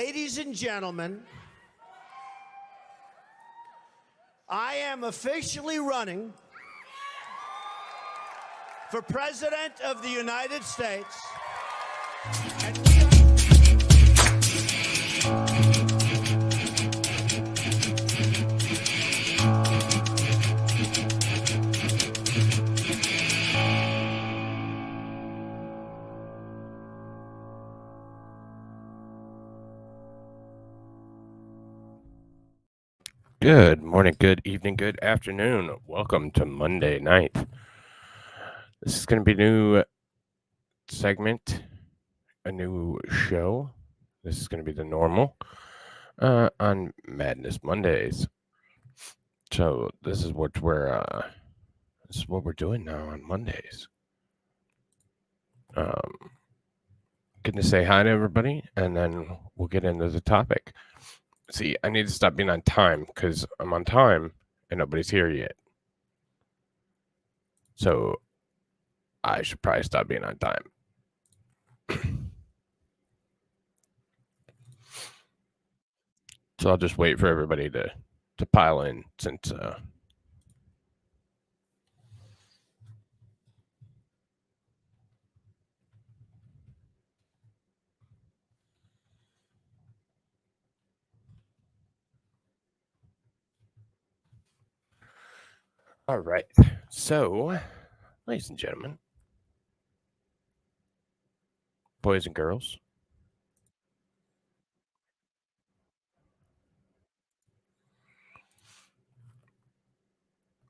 Ladies and gentlemen, I am officially running for President of the United States. Good morning, good evening, good afternoon. Welcome to Monday night. This is going to be a new segment, a new show. This is going to be the normal on Madness Mondays. So this is what we're doing now on Mondays. Going to say hi to everybody, and then we'll get into the topic. See, I need to stop being on time because I'm on time and nobody's here yet. So I should probably stop being on time. So I'll just wait for everybody to pile in since all right. So, ladies and gentlemen, boys and girls,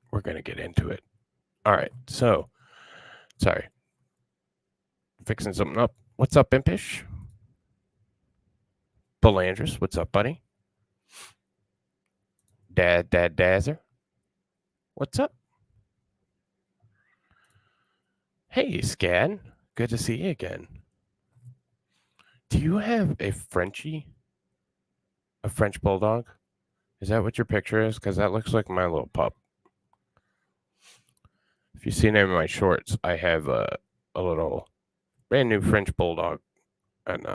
we're going to get into it. All right. So, sorry. Fixing something up. What's up, Impish? Belandris, what's up, buddy? Dad Dazzer, what's up? Hey, Scad, good to see you again. Do you have a Frenchie? A French bulldog? Is that what your picture is? Because that looks like my little pup. If you've seen any of my shorts, I have a little brand new French bulldog, and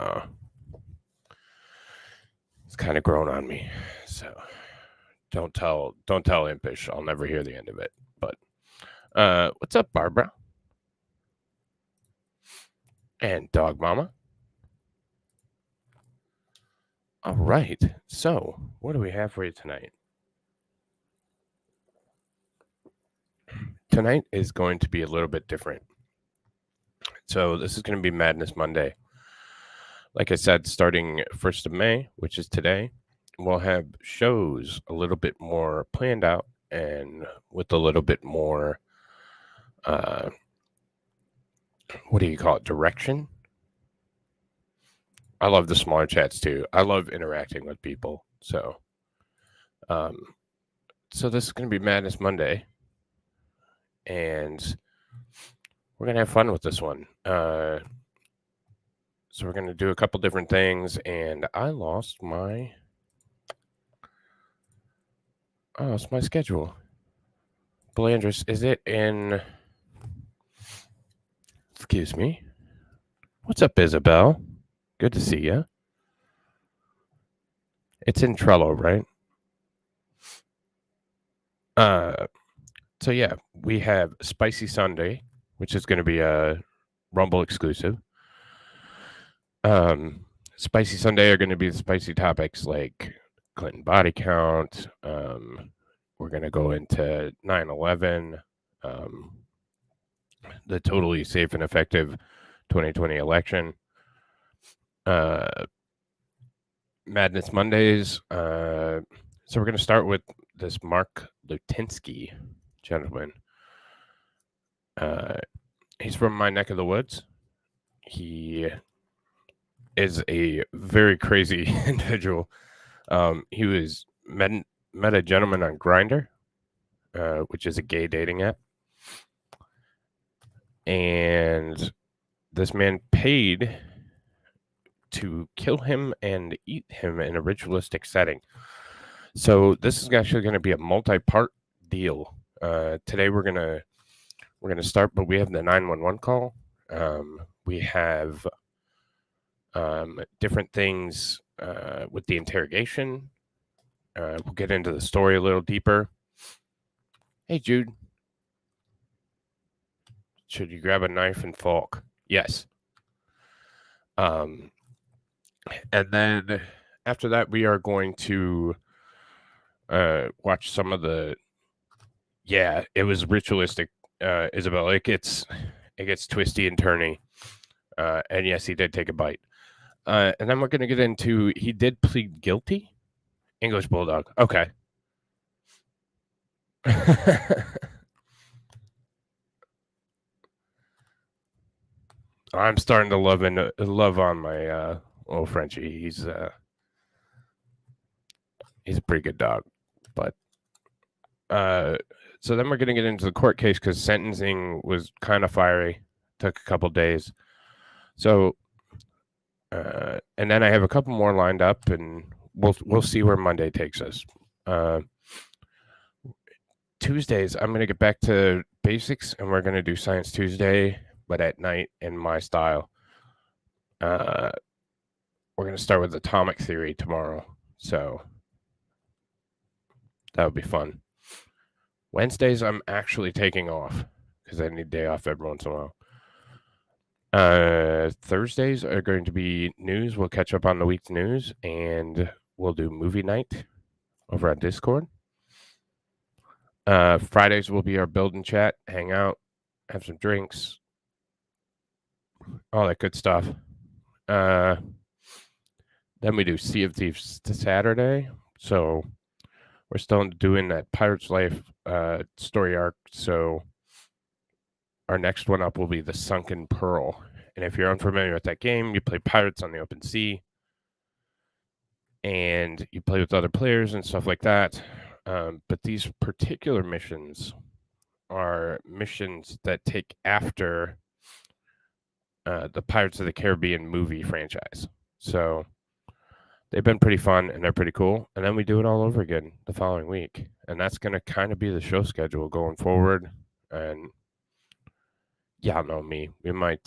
it's kind of grown on me. So don't tell Impish. I'll never hear the end of it. But what's up, Barbara? And Dog Mama. All right. So what do we have for you tonight? Tonight is going to be a little bit different. So this is going to be Madness Monday. Like I said, starting 1st of May, which is today, we'll have shows a little bit more planned out and with a little bit more, what do you call it, direction? I love the smaller chats too. I love interacting with people. So this is going to be Madness Monday. And we're going to have fun with this one. So we're going to do a couple different things. And I lost my schedule. Belandris, is it in... Excuse me. What's up, Isabel? Good to see you. It's in Trello, right? So yeah, we have Spicy Sunday, which is going to be a Rumble exclusive. Spicy Sunday are going to be the spicy topics like Clinton body count. We're going to go into 9/11, the totally safe and effective 2020 election. Madness Mondays. So we're going to start with this Mark Lutunski gentleman. He's from my neck of the woods. He is a very crazy individual. He was met a gentleman on Grindr, which is a gay dating app. And this man paid to kill him and eat him in a ritualistic setting. So this is actually going to be a multi-part deal. Today we're gonna start, but we have the 911 call. We have different things with the interrogation. We'll get into the story a little deeper. Hey, Jude. Should you grab a knife and fork? Yes. And then after that, we are going to watch some of the. Yeah, it was ritualistic, Isabel. It gets twisty and turny. And yes, he did take a bite. And then we're going to get into. He did plead guilty. English Bulldog. Okay. I'm starting to love on my little Frenchie. He's a pretty good dog, but so then we're going to get into the court case because sentencing was kind of fiery. Took a couple days, so and then I have a couple more lined up, and we'll see where Monday takes us. Tuesdays, I'm going to get back to basics, and we're going to do Science Tuesday, but at night in my style. We're going to start with atomic theory tomorrow, so that would be fun. Wednesdays, I'm actually taking off because I need a day off every once in a while. Thursdays are going to be news. We'll catch up on the week's news, and we'll do movie night over on Discord. Fridays will be our build and chat, hang out, have some drinks, all that good stuff. Then we do Sea of Thieves Saturday, so we're still doing that Pirate's Life story arc. So our next one up will be the Sunken Pearl. And if you're unfamiliar with that game, you play pirates on the open sea, and you play with other players and stuff like that. But these particular missions are missions that take after the Pirates of the Caribbean movie franchise. So they've been pretty fun, and they're pretty cool. And then we do it all over again the following week. And that's going to kind of be the show schedule going forward. And y'all know me. We might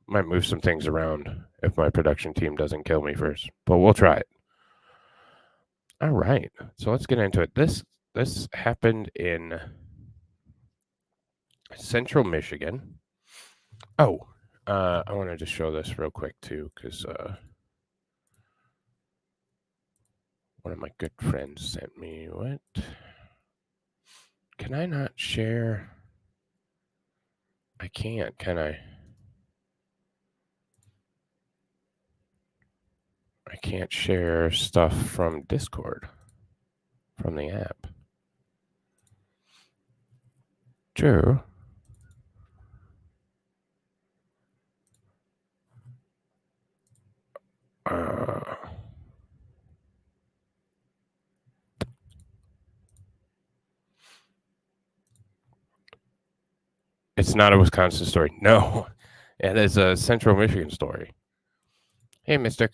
move some things around if my production team doesn't kill me first. But we'll try it. All right. So let's get into it. This happened in Central Michigan. Oh, I wanted to show this real quick too, because one of my good friends sent me what? Can I not share? I can't, can I? I can't share stuff from Discord, from the app. True. It's not a Wisconsin story. No, it is a Central Michigan story. Hey, Mystic.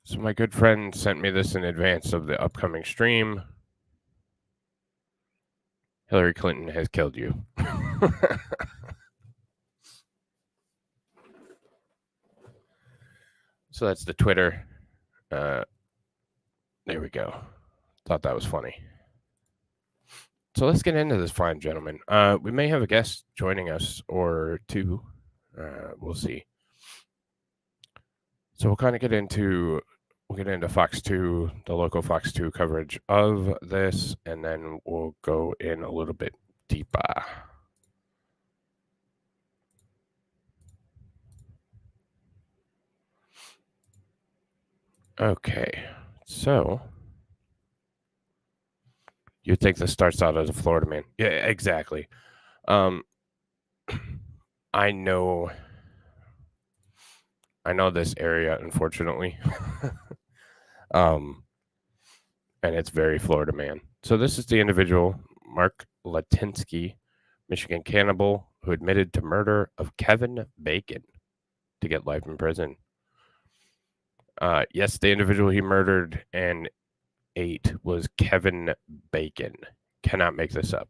So my good friend sent me this in advance of the upcoming stream. Hillary Clinton has killed you. So that's the Twitter. There we go. Thought that was funny. So let's get into this fine gentleman. We may have a guest joining us or two. We'll see. So we'll kind of get into Fox 2, the local Fox 2 coverage of this, and then we'll go in a little bit deeper. Okay, so you think this starts out as a Florida man? Yeah, exactly. I know this area, unfortunately. And it's very Florida man. So this is the individual, Mark Latunski, Michigan cannibal, who admitted to murder of Kevin Bacon to get life in prison. Yes, the individual he murdered and 8 was Kevin Bacon. Cannot make this up.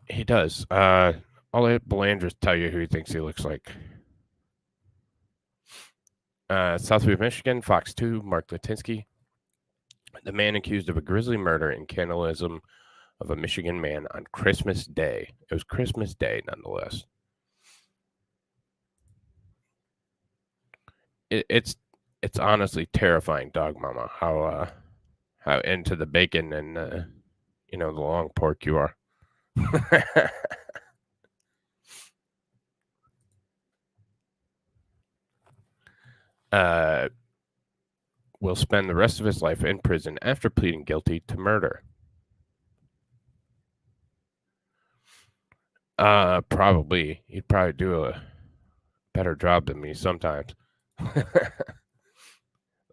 He does. I'll let Belandris tell you who he thinks he looks like. Southfield, Michigan, Fox 2, Mark Lutunski. The man accused of a grisly murder and cannibalism of a Michigan man on Christmas Day. It was Christmas Day, nonetheless. It's honestly terrifying, Dog Mama, how into the bacon and the long pork you are. Will spend the rest of his life in prison after pleading guilty to murder. Probably. He'd probably do a better job than me sometimes.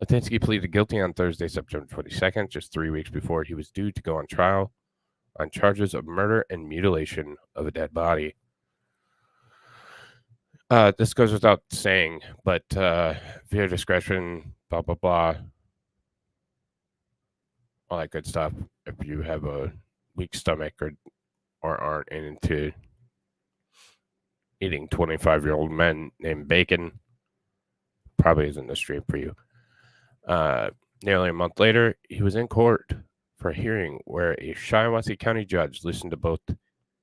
Latunski pleaded guilty on Thursday, September 22nd, just 3 weeks before he was due to go on trial on charges of murder and mutilation of a dead body. This goes without saying, but via discretion, blah, blah, blah, all that good stuff. If you have a weak stomach or aren't into eating 25-year-old men named Bacon, probably isn't the stream for you. Nearly a month later, he was in court for a hearing where a Shiawassee County judge listened to both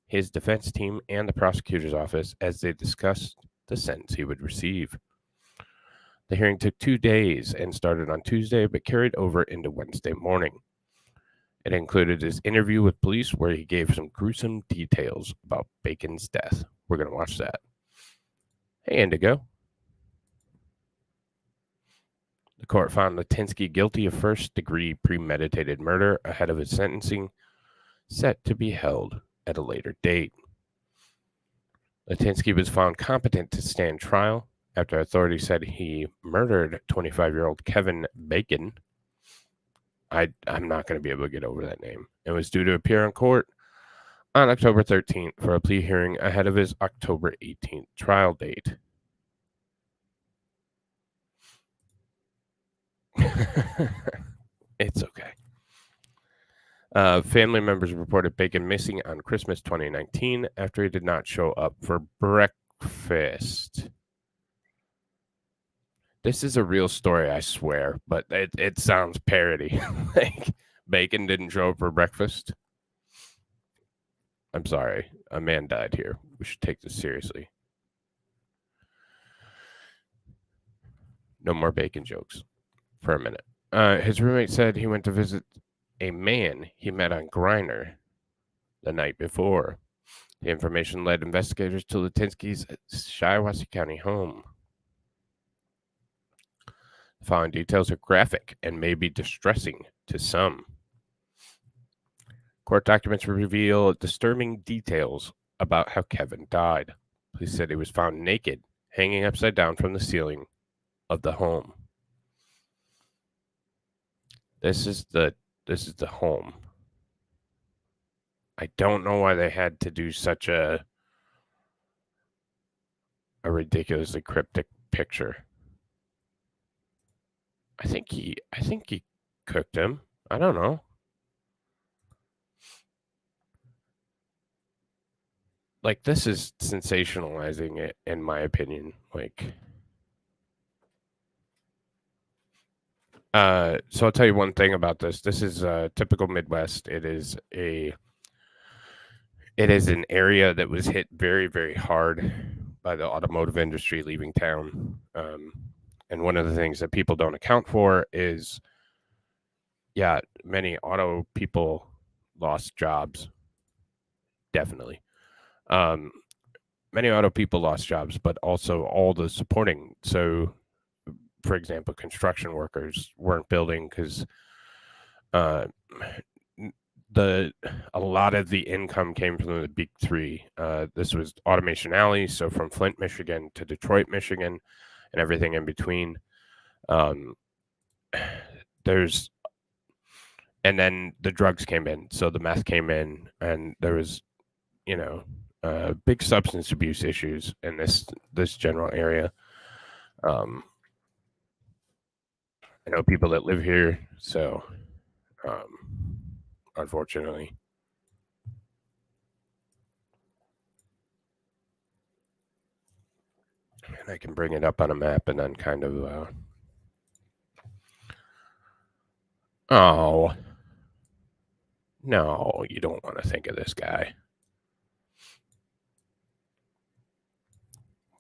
his defense team and the prosecutor's office as they discussed the sentence he would receive. The hearing took 2 days and started on Tuesday, but carried over into Wednesday morning. It included his interview with police where he gave some gruesome details about Bacon's death. We're going to watch that. Hey, Indigo. The court found Latunski guilty of first-degree premeditated murder ahead of his sentencing, set to be held at a later date. Latunski was found competent to stand trial after authorities said he murdered 25-year-old Kevin Bacon. I'm not going to be able to get over that name. And was due to appear in court on October 13th for a plea hearing ahead of his October 18th trial date. It's okay. Family members reported Bacon missing on Christmas 2019 after he did not show up for breakfast. This is a real story, I swear, but it sounds parody. Like, Bacon didn't show up for breakfast. I'm sorry. A man died here. We should take this seriously. No more Bacon jokes for a minute. His roommate said he went to visit a man he met on Grindr the night before. The information led investigators to Latunski's Shiawassee County home. The following details are graphic and may be distressing to some. Court documents reveal disturbing details about how Kevin died. Police said he was found naked, hanging upside down from the ceiling of the home. This is the home. I don't know why they had to do such a ridiculously cryptic picture. I think he cooked him. I don't know. Like, this is sensationalizing it, in my opinion. Like, so I'll tell you one thing about this. This is typical Midwest. It is an area that was hit very, very hard by the automotive industry leaving town. And one of the things that people don't account for is, many auto people lost jobs. Definitely. Many auto people lost jobs, but also all the supporting. So, for example, construction workers weren't building because a lot of the income came from the big three. This was Automation Alley, so from Flint, Michigan to Detroit, Michigan, and everything in between. And then the drugs came in, so the meth came in, and there was, big substance abuse issues in this general area. I know people that live here, so unfortunately. And I can bring it up on a map and then kind of oh no, you don't want to think of this guy.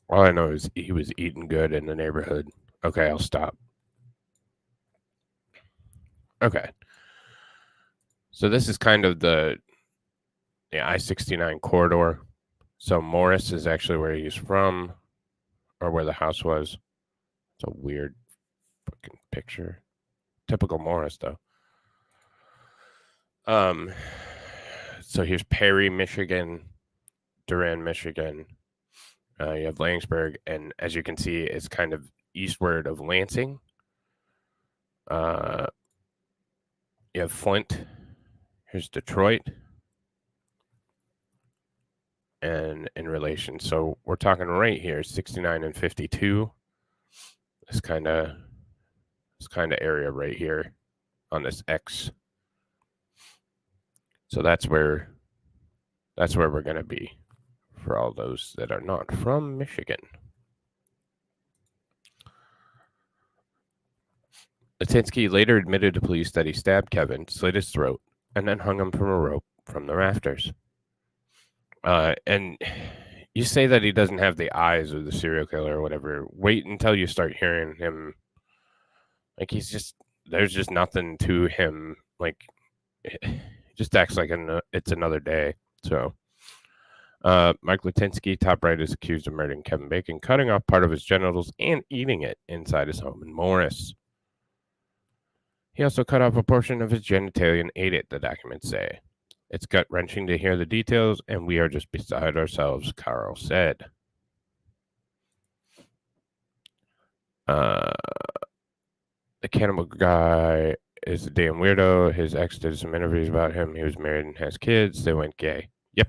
All I know is he was eating good in the neighborhood. Okay, I'll stop. Okay. So this is kind of the I-69 corridor. So Morris is actually where he's from, or where the house was. It's a weird fucking picture. Typical Morris, though. So here's Perry, Michigan, Durand, Michigan. You have Langsburg, and as you can see, it's kind of eastward of Lansing. You have Flint. Here's Detroit. And in relation, so we're talking right here, 69 and 52. This kind of area right here on this X. So that's where we're going to be for all those that are not from Michigan. Latunski later admitted to police that he stabbed Kevin, slit his throat, and then hung him from a rope from the rafters. And you say that he doesn't have the eyes of the serial killer or whatever. Wait until you start hearing him. Like, there's just nothing to him. Like, he just acts like it's another day. So, Mike Latunski, top right, is accused of murdering Kevin Bacon, cutting off part of his genitals and eating it inside his home in Morris. He also cut off a portion of his genitalia and ate it, the documents say. It's gut-wrenching to hear the details, and we are just beside ourselves, Carl said. The cannibal guy is a damn weirdo. His ex did some interviews about him. He was married and has kids. They went gay. Yep.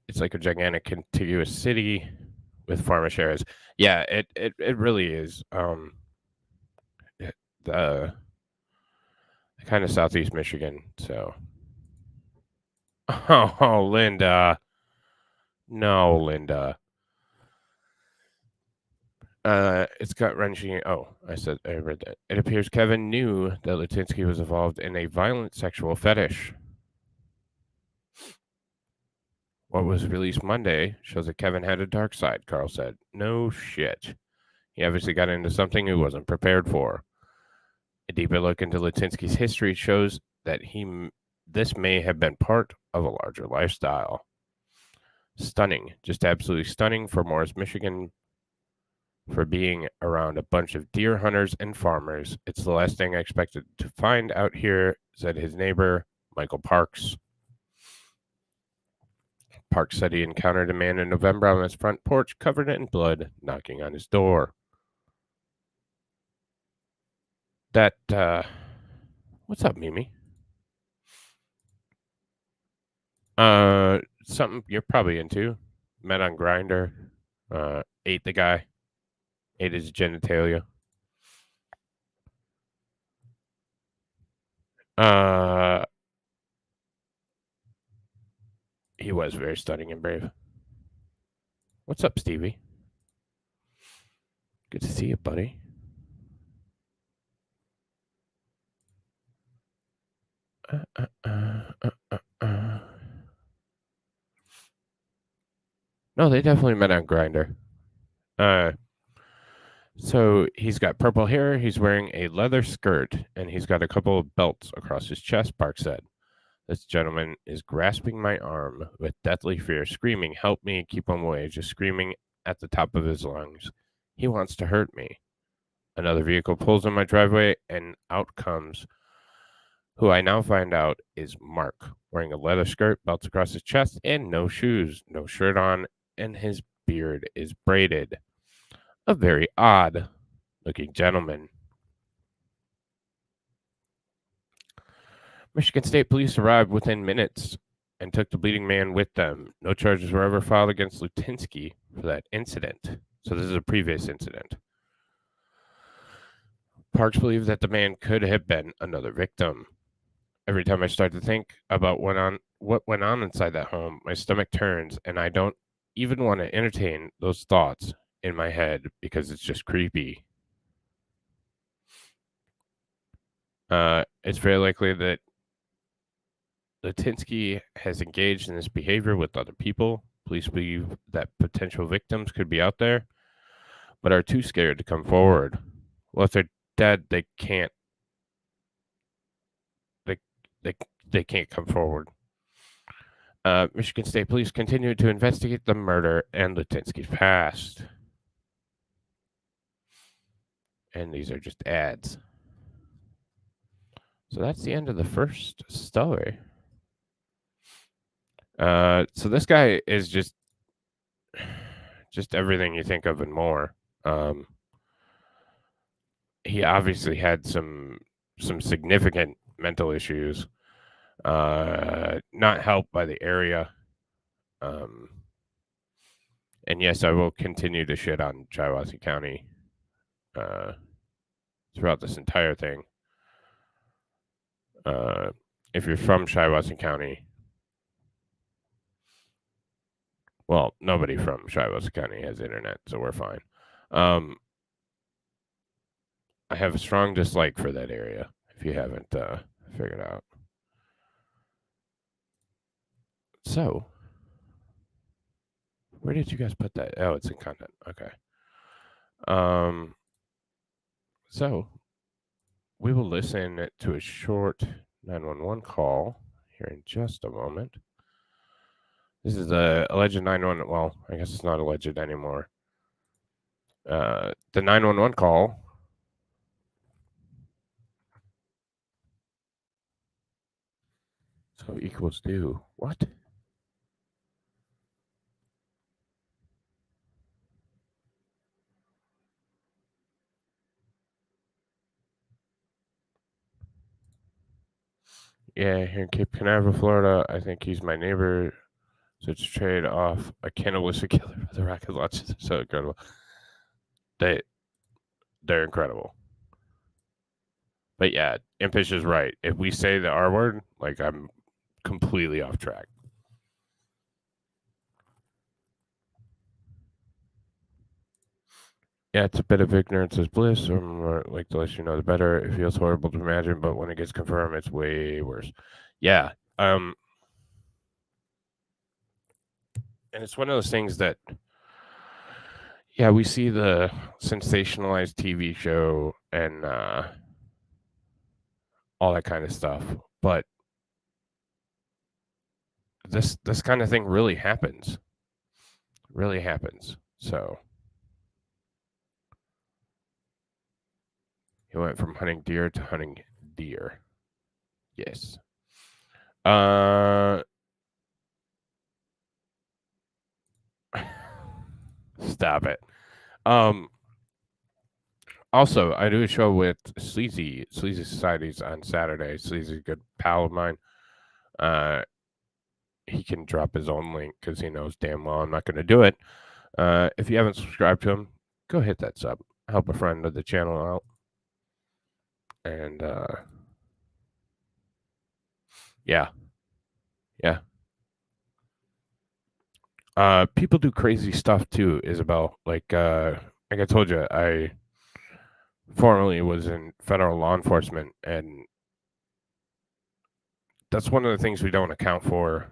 It's like a gigantic contiguous city with farmers areas. Yeah, it really is. The kind of southeast Michigan. So, oh, Linda, no, Linda. It's gut-wrenching. Oh, I read that. It appears Kevin knew that Latunski was involved in a violent sexual fetish. What was released Monday shows that Kevin had a dark side, Carl said. No shit. He obviously got into something he wasn't prepared for. A deeper look into Latunski's history shows that this may have been part of a larger lifestyle. Stunning, just absolutely stunning for Morris, Michigan, for being around a bunch of deer hunters and farmers. It's the last thing I expected to find out here, said his neighbor, Michael Parks. Parks said he encountered a man in November on his front porch, covered in blood, knocking on his door. That, what's up, Mimi? Something you're probably into. Met on Grindr. Ate the guy. Ate his genitalia. He was very stunning and brave. What's up, Stevie? Good to see you, buddy. No, they definitely met on Grindr. So he's got purple hair, he's wearing a leather skirt, and he's got a couple of belts across his chest, Park said. This gentleman is grasping my arm with deathly fear, screaming, "Help me, keep him away," just screaming at the top of his lungs. He wants to hurt me. Another vehicle pulls in my driveway, and out comes who I now find out is Mark, wearing a leather skirt, belts across his chest, and no shoes, no shirt on, and his beard is braided. A very odd-looking gentleman. Michigan State Police arrived within minutes and took the bleeding man with them. No charges were ever filed against Lutunski for that incident. So this is a previous incident. Parks believed that the man could have been another victim. Every time I start to think about what went on inside that home, my stomach turns, and I don't even want to entertain those thoughts in my head because it's just creepy. It's very likely that Latunski has engaged in this behavior with other people. Police believe that potential victims could be out there, but are too scared to come forward. Well, if they're dead, they can't. They can't come forward. Michigan State Police continue to investigate the murder and Latunski's past. And these are just ads. So that's the end of the first story. So this guy is just everything you think of and more. He obviously had some significant mental issues, not helped by the area. And yes, I will continue to shit on Shiawassee County throughout this entire thing. If you're from Shiawassee County, well, nobody from Shiawassee County has internet, so we're fine. I have a strong dislike for that area, if you haven't figured out. So, where did you guys put that? Oh, it's in content. Okay. So, we will listen to a short 911 call here in just a moment. This is the alleged 911. Well, I guess it's not alleged anymore. The 911 call. So equals due. What? Yeah, here in Cape Canaveral, Florida. I think he's my neighbor. So to trade off a cannibalistic killer for the rocket launches. They're so incredible. They're incredible. But yeah, Impish is right. If we say the R word, like, I'm completely off track. Yeah, it's a bit of ignorance is bliss, or more like the less you know, the better. It feels horrible to imagine, but when it gets confirmed, it's way worse. Yeah. And it's one of those things that, yeah, we see the sensationalized TV show and all that kind of stuff, but this kind of thing really happens. So he went from hunting deer to hunting deer. Yes. Stop it. Also, I do a show with Sleazy Societies on Saturday. Sleazy's a good pal of mine. He can drop his own link because he knows damn well I'm not going to do it. If you haven't subscribed to him, go hit that sub. Help a friend of the channel out. And yeah. People do crazy stuff too, Isabel. Like I told you, I formerly was in federal law enforcement, and that's one of the things we don't account for.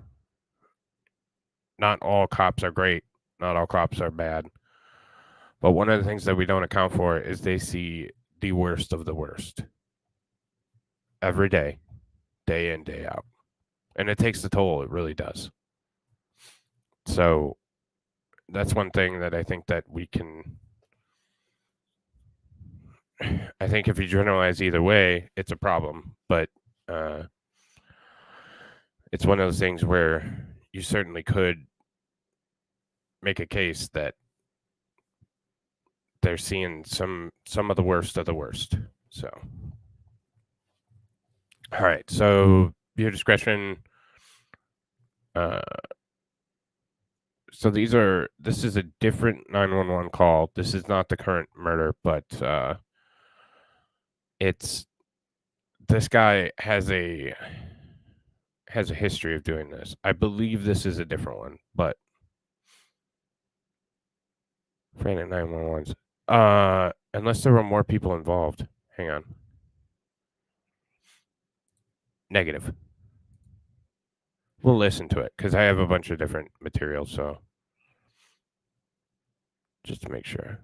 Not all cops are great. Not all cops are bad. But one of the things that we don't account for is they see the worst of the worst every day, day in, day out. And it takes the toll. It really does. So that's one thing that I think that we can... I think if you generalize either way, it's a problem. But it's one of those things where you certainly could make a case that they're seeing some of the worst of the worst. So, all right. So, viewer discretion So this is a different 911 call. This is not the current murder, but this guy has a history of doing this. I believe this is a different one, but frantic 911s. Unless there were more people involved. Hang on. Negative. We'll listen to it because I have a bunch of different materials, so just to make sure.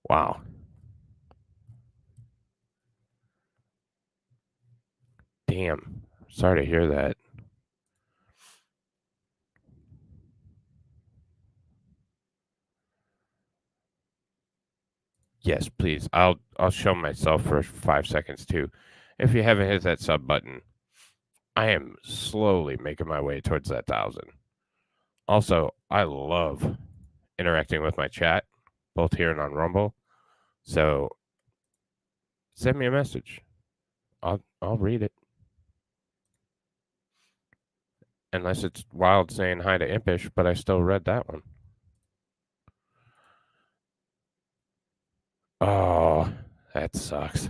Wow. Damn. Sorry to hear that. Yes, please. I'll show myself for 5 seconds too. If you haven't hit that sub button, I am slowly making my way towards that 1,000. Also, I love interacting with my chat, both here and on Rumble. So send me a message. I'll read it. Unless it's Wild saying hi to Impish, but I still read that one. Oh, that sucks.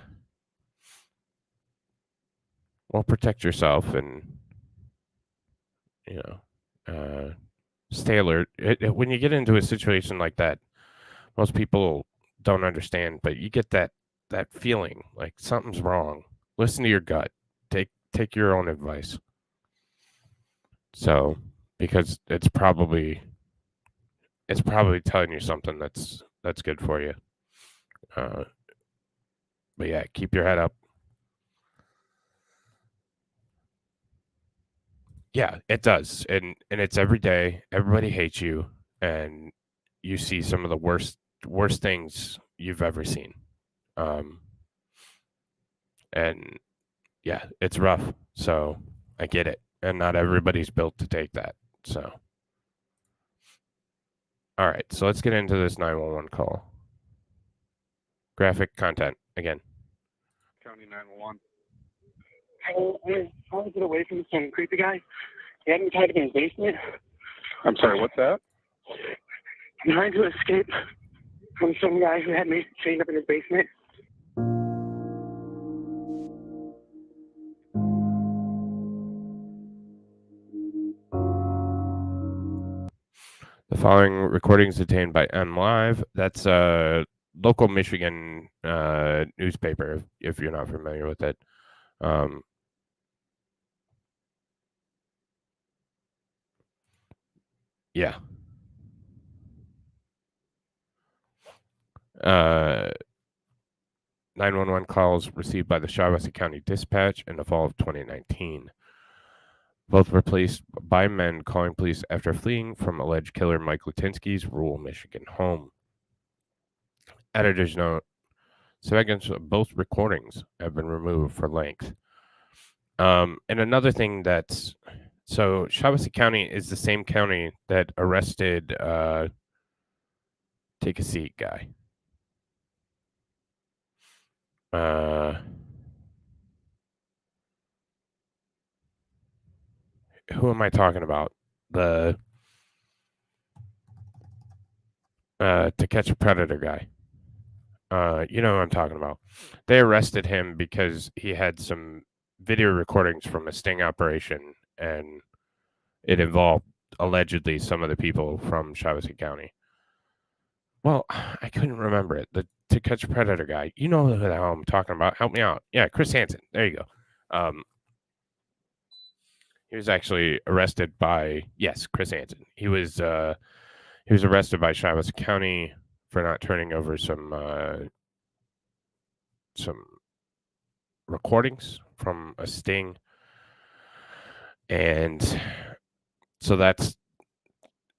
Well, protect yourself and, stay alert. When you get into a situation like that, most people don't understand, but you get that feeling like something's wrong. Listen to your gut. Take your own advice. So, because it's probably telling you something that's good for you. But yeah, keep your head up. Yeah, it does. And it's every day. Everybody hates you, and you see some of the worst things you've ever seen. And yeah, it's rough. So I get it. And not everybody's built to take that. So all right, so let's get into this 911 call. Graphic content again. County 911. I'm trying to get away from some creepy guy. He had me tied up in his basement. I'm sorry, what's that? I'm trying to escape from some guy who had me chained up in his basement. The following recording is obtained by M Live. That's a local Michigan newspaper, if you're not familiar with it. Yeah. 911 calls received by the Shiawassee County Dispatch in the fall of 2019. Both were placed by men calling police after fleeing from alleged killer Mike Lutunski's rural Michigan home. Editor's note: segments of both recordings have been removed for length. And another thing so Shiawassee County is the same county that arrested Take a Seat guy. Who am I talking about? The To Catch a Predator guy. You know what I'm talking about. They arrested him because he had some video recordings from a sting operation, and it involved allegedly some of the people from Shiawassee County. Well, I couldn't remember it. The To Catch a Predator guy. You know who the hell I'm talking about. Help me out. Yeah, Chris Hansen. There you go. He was actually arrested by Chris Hansen. He was arrested by Shiawassee County for not turning over some recordings from a sting, and so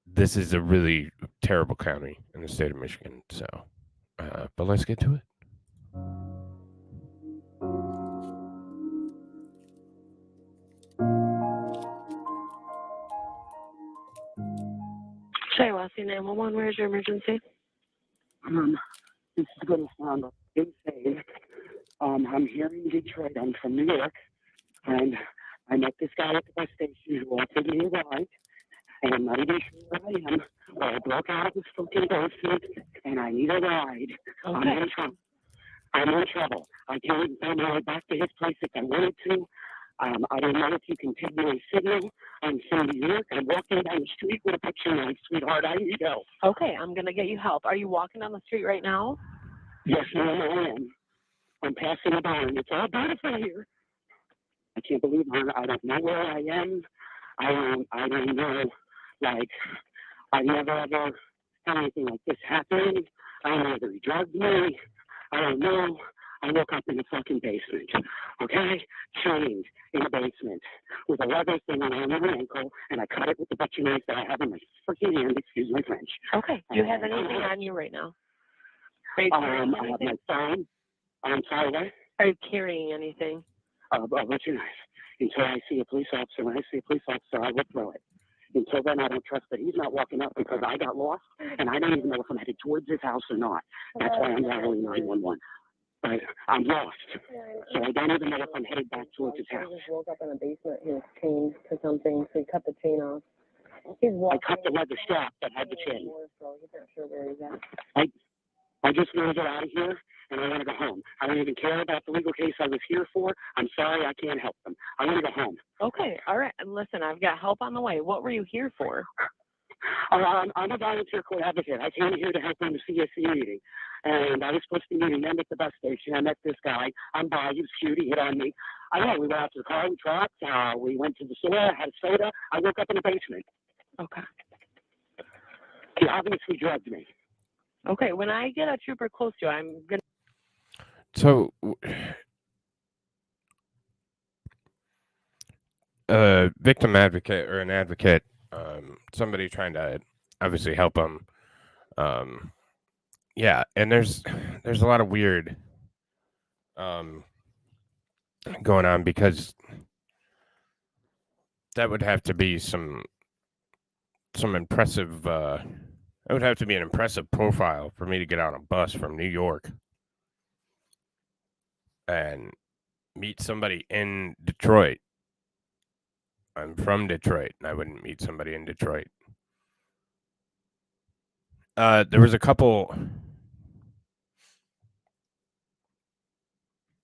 this is a really terrible county in the state of Michigan. So, but let's get to it. Shiawassee 911, where's your emergency? This is going to sound insane. I'm here in Detroit. I'm from New York. And I met this guy at the bus station who offered me a ride, and I'm not even sure where I am. But I broke out of this fucking basement, and I need a ride. Okay. I'm in trouble. I can't even find my way back to his place if I wanted to. I don't know if you can take my signal. I'm from New York. I'm walking down the street with a picture knife, sweetheart. I need help. Okay, I'm going to get you help. Are you walking down the street right now? Yes, ma'am, I am. I'm passing a barn. It's all beautiful here. I can't believe it. I don't know where I am. I don't know. Like, I've never ever had anything like this happen. I don't know whether he drugged me. I don't know. I woke up in the fucking basement, okay? Chained in the basement with a leather thing around my ankle, and I cut it with the butcher knife that I have in my freaking hand, excuse my French. Okay. Do you have anything on you right now? Are you carrying I have anything? my phone. I'm sorry, what? Are you carrying anything? A butcher knife. Until I see a police officer, when I see a police officer, I will throw it. Until then, I don't trust that he's not walking up because I got lost, and I don't even know if I'm headed towards his house or not. That's why I'm dialing 911. But I'm lost, so I don't even know if I'm headed back towards his house. He just woke up in the basement. He was chained to something, so he cut the chain off. I cut the leather strap that had the chain. He's not sure where he's at. I just want to get out of here, and I want to go home. I don't even care about the legal case I was here for. I'm sorry, I can't help them. I want to go home. Okay, all right. And listen, I've got help on the way. What were you here for? I'm a volunteer court advocate. I came here to help on the CSC meeting, and I was supposed to be meeting them at the bus station. I met this guy. I'm by. He was cute. He hit on me. I don't know. We went out to the car. We talked. We went to the store. Had a soda. I woke up in the basement. Okay. He obviously drugged me. Okay, when I get a trooper close to you, I'm going to... So, a victim advocate or an advocate, somebody trying to obviously help them. Yeah, and there's a lot of weird going on because that would have to be some impressive. It would have to be an impressive profile for me to get on a bus from New York and meet somebody in Detroit. I'm from Detroit, and I wouldn't meet somebody in Detroit. There was a couple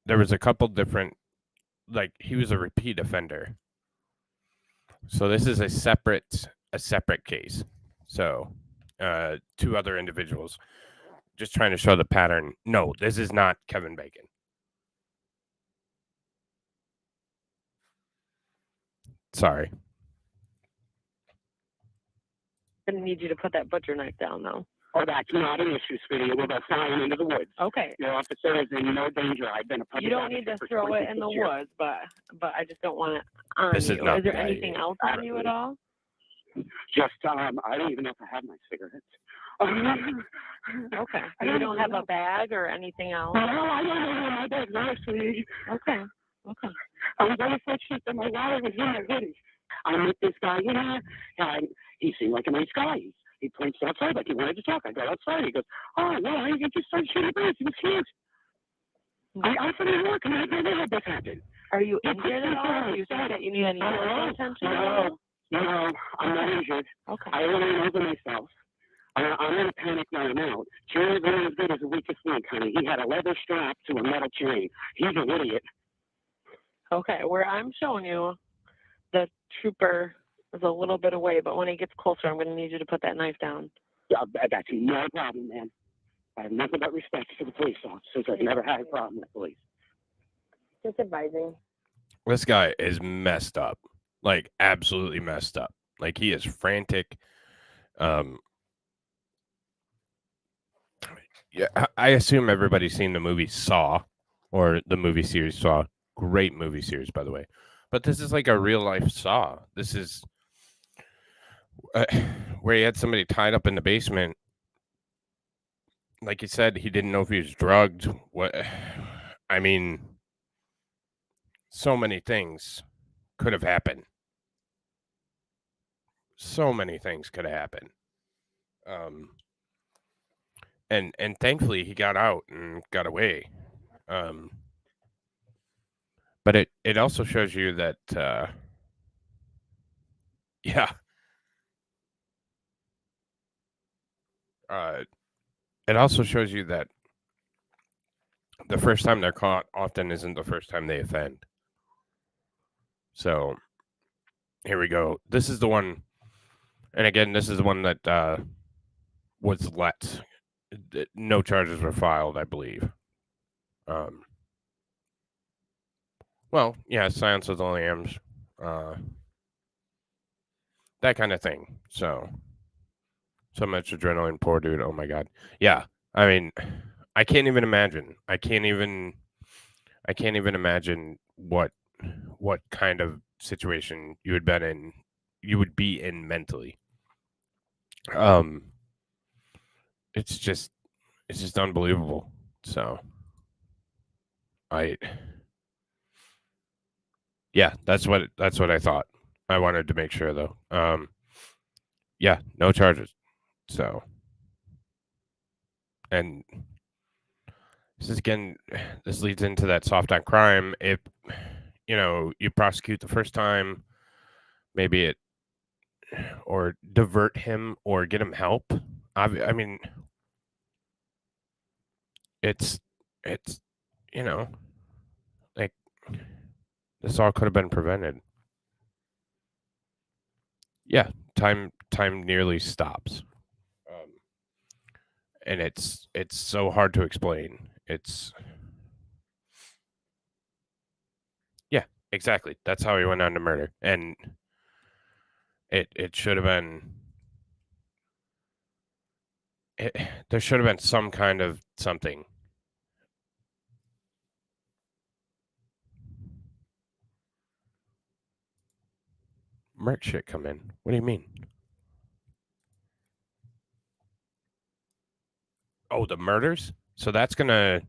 different, like, he was a repeat offender. So this is a separate case. So, two other individuals, just trying to show the pattern. No, this is not Kevin Bacon. Sorry. I'm going to need you to put that butcher knife down, though. Oh, that's not an issue, sweetie. We'll go flying into the woods. Okay. Your officer is in no danger. I've been a public You don't need to advocate for throw it in the 26 years. woods, but I just don't want it on This is you. not Is there the anything idea. else on you at all? Just, I don't even know if I have my cigarettes. Okay. You don't have a bag or anything else? No, I don't know where my bags are, sweetie. Okay. Okay. I'm very fortunate that my wallet was in my hoodie. I met this guy here, and he seemed like a nice guy. He points outside like he wanted to talk. I go outside. He goes, oh, well, you just started shooting birds. He was cute. I'm from New York, and I never had this happen. Are you injured at all? Do you think that you need any medical attention? No, I'm not injured. Okay. I really know myself. I'm in a panic right now. Jerry's only as good as the weakest link, honey. He had a leather strap to a metal chain. He's an idiot. Okay, where I'm showing you, the trooper is a little bit away, but when he gets closer, I'm going to need you to put that knife down. That's no problem, man. I have nothing but respect for the police officers. I've never had a problem with police. Just advising. This guy is messed up. Like, absolutely messed up. Like, he is frantic. Yeah, I assume everybody's seen the movie Saw, or the movie series Saw. Great movie series, by the way. But this is like a real life Saw. This is where he had somebody tied up in the basement. Like he said, he didn't know if he was drugged. What? I mean, so many things could have happened. So many things could have happened. And thankfully he got out and got away. But it also shows you that, yeah. It also shows you that the first time they're caught often isn't the first time they offend. So here we go. This is the one, and again, this is the one that was let. No charges were filed, I believe. Well, yeah, Silence of the Lambs, that kind of thing. So much adrenaline, poor dude. Oh my god. Yeah, I mean, I can't even imagine. I can't even imagine what kind of situation you would be in mentally. It's just unbelievable. So yeah, that's what I thought. I wanted to make sure though. Yeah, no charges. So, and this leads into that soft on crime. If you prosecute the first time, maybe or divert him or get him help. I mean, it's like this all could have been prevented. Yeah, time nearly stops, and it's so hard to explain. Yeah, exactly. That's how he went on to murder, and it should have been. There should have been some kind of something. Merch shit come in. What do you mean? Oh, the murders? So that'll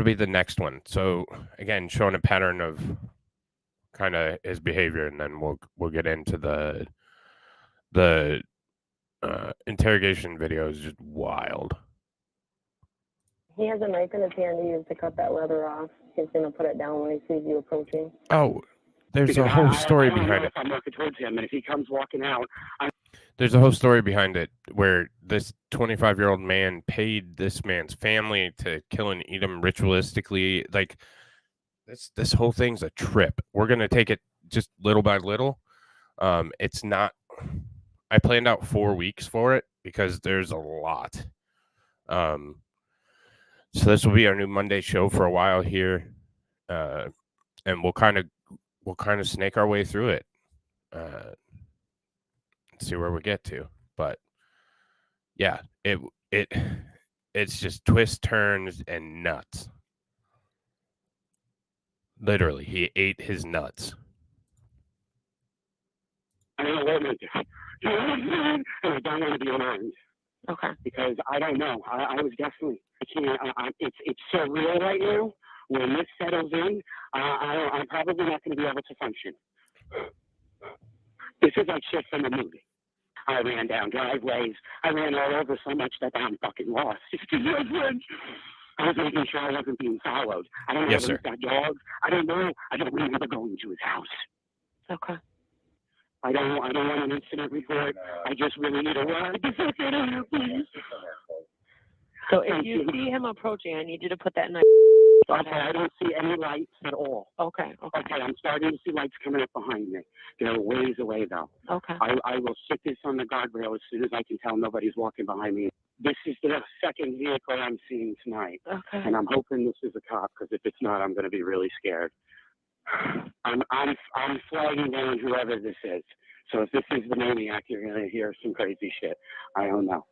be the next one. So again, showing a pattern of kind of his behavior, and then we'll get into the interrogation video is just wild. He has a knife in his hand he used to cut that leather off. He's going to put it down when he sees you approaching. Oh, there's a whole story behind it. I'm working towards him, and if he comes walking out, there's a whole story behind it where this 25-year-old man paid this man's family to kill and eat him ritualistically. Like this whole thing's a trip. We're gonna take it just little by little. It's not. I planned out 4 weeks for it because there's a lot. So this will be our new Monday show for a while here, and we'll kind of snake our way through it. See where we get to, but yeah, it's just twists, turns, and nuts. Literally, he ate his nuts. I don't know what to do. And I don't want to be alarmed. Okay. Because I don't know. I was definitely. I can't. It's so real right now. When this settles in, I'm probably not going to be able to function. This is like shit from a movie. I ran down driveways. I ran all over so much that I'm fucking lost. I was making sure I wasn't being followed. I don't know if he's got dogs. I don't know. I don't remember going to his house. Okay. I don't want an incident report. I just really need a ride. Please. So if you see him approaching, I need you to put that knife. Okay, I don't see any lights at all. Okay. Okay, I'm starting to see lights coming up behind me. They're ways away, though. Okay. I will sit this on the guardrail as soon as I can tell nobody's walking behind me. This is the second vehicle I'm seeing tonight. Okay. And I'm hoping this is a cop, because if it's not, I'm going to be really scared. I'm flagging down whoever this is. So if this is the maniac, you're going to hear some crazy shit. I don't know.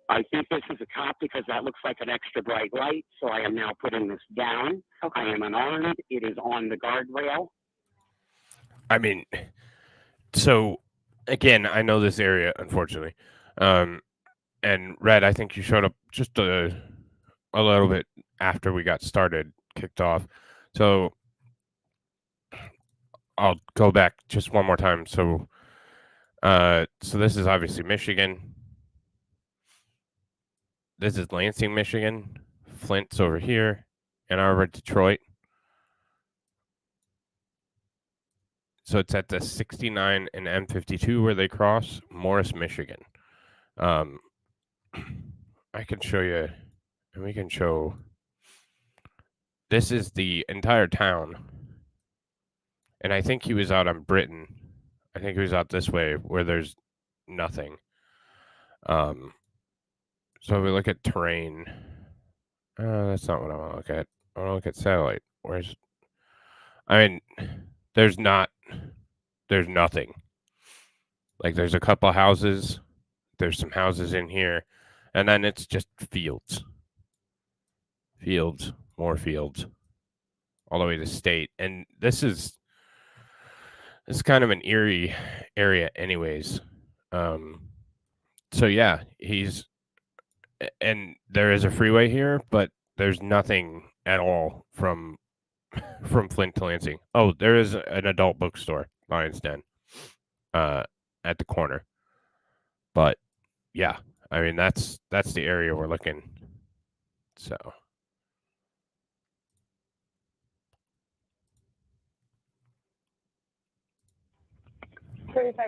I think this is a cop because that looks like an extra bright light. So I am now putting this down. Okay. I am unarmed. It is on the guardrail. I mean, so again, I know this area, unfortunately. And Red, I think you showed up just a little bit after we got started, kicked off. So I'll go back just one more time. So this is obviously Michigan. This is Lansing, Michigan. Flint's over here. Ann Arbor, Detroit. So it's at the 69 and M52 where they cross, Morris, Michigan. I can show you, and we can show. This is the entire town. And I think he was out on Britain. I think he was out this way where there's nothing. So if we look at terrain, that's not what I want to look at. I want to look at satellite. I mean, there's nothing. Like there's a couple houses. There's some houses in here. And then it's just fields. Fields, more fields. All the way to state. And this is kind of an eerie area anyways. So yeah, and there is a freeway here, but there's nothing at all from Flint to Lansing. Oh, there is an adult bookstore, Lion's Den, at the corner. But yeah, I mean that's the area we're looking. So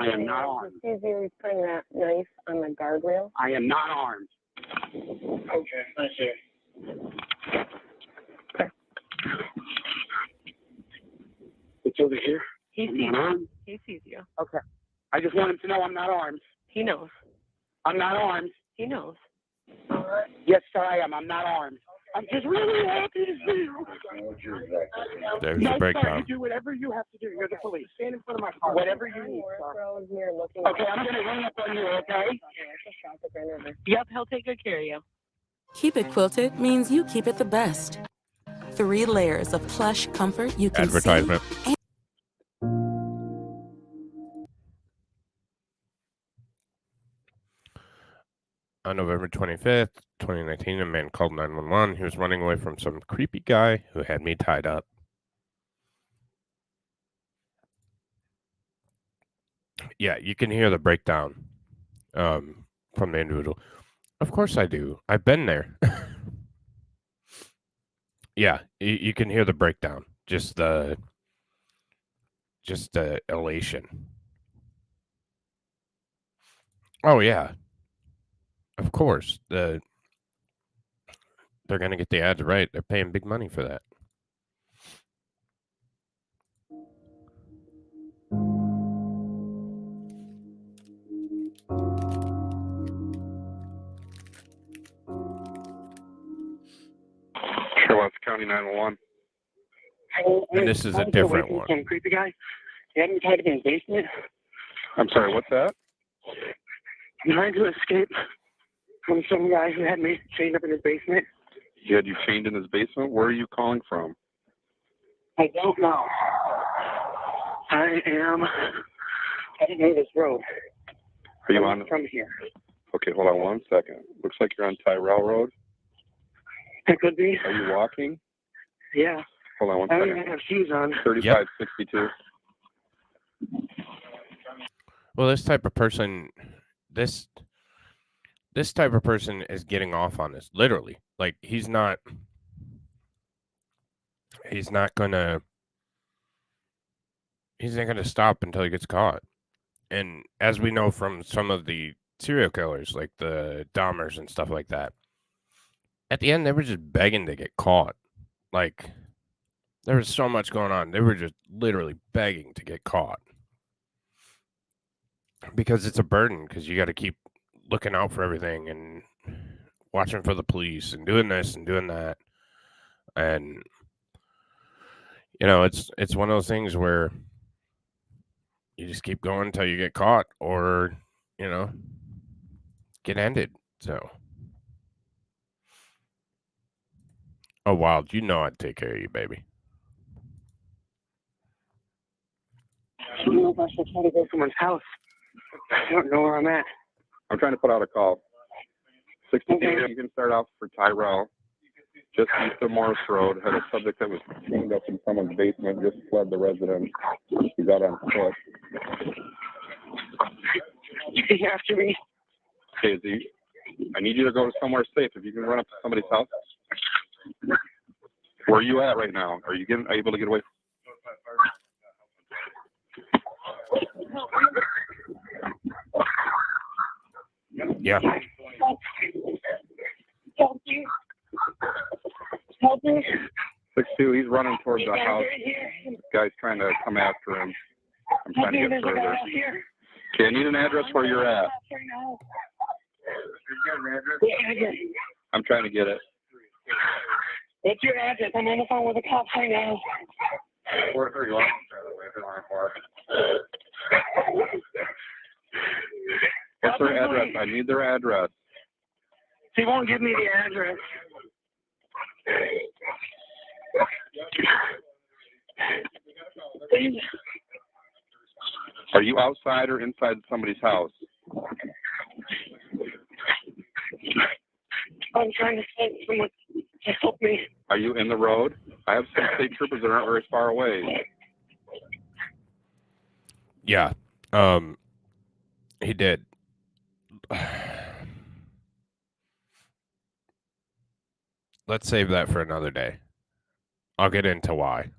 I am not armed. He's putting that knife on the guardrail. I am not armed. Okay, thank you. Okay. It's over here. He sees you. He sees you. Okay. I just want him to know I'm not armed. He knows. I'm not armed. He knows. Yes, sir, I am. I'm not armed. I'm just really happy to see you. there's No, the sir, breakdown. you do whatever you have to do. You're the police. Stand in front of my car. Whatever you need, sir. Okay, I'm going to hang up on you, okay? Yep, he'll take good care of you. Keep It Quilted means you keep it the best. 3 layers of plush comfort you can Advertisement. see. On November 25th, 2019, a man called 911. He was running away from some creepy guy who had me tied up. Yeah, you can hear the breakdown from the individual. Of course I do. I've been there. Yeah, you can hear the breakdown. Just the elation. Oh yeah. Of course. They're gonna get the ads right. They're paying big money for that. Shiawassee County 911. And this is a different one. Some creepy guy. He had me tied up in his basement. I'm sorry, what's that? I'm trying to escape from some guy who had me chained up in his basement. He had you chained in his basement? Where are you calling from? I don't know. I don't know this road. Are you on? From here. Okay, hold on 1 second. Looks like you're on Tyrell Road. It could be. Are you walking? Yeah. Hold on 1 second. I don't even have shoes on. 3562. Well, this type of person is getting off on this, literally. Like he's not gonna stop until he gets caught. And as we know from some of the serial killers, like the Dahmers and stuff like that, at the end they were just begging to get caught. Like there was so much going on. They were just literally begging to get caught. Because it's a burden, because you got to keep looking out for everything and watching for the police and doing this and doing that. And, you know, it's one of those things where you just keep going until you get caught or, you know, get ended. So, oh, Wild, you know I'd take care of you, baby. I don't know if I should try to go to someone's house. I don't know where I'm at. I'm trying to put out a call. 62, okay. You can start off for Tyrell. Just east of Morris Road, had a subject that was chained up in someone's basement, just fled the residence. He's out on foot. He's after me. Okay, I need you to go to somewhere safe. If you can run up to somebody's house. Where are you at right now? Are you able to get away? Yeah. Help me. Help me. 6'2", he's running towards the house. This guy's trying to come after him. I'm trying to get further. Okay, I need an address where you're at. I'm trying to get it. What's your address? I'm on the phone with the cops right now. 431. What's their address? I need their address. He won't give me the address. Are you outside or inside somebody's house? I'm trying to find someone to help me. Are you in the road? I have some state troopers that aren't very far away. Yeah. He did. Let's save that for another day. I'll get into why.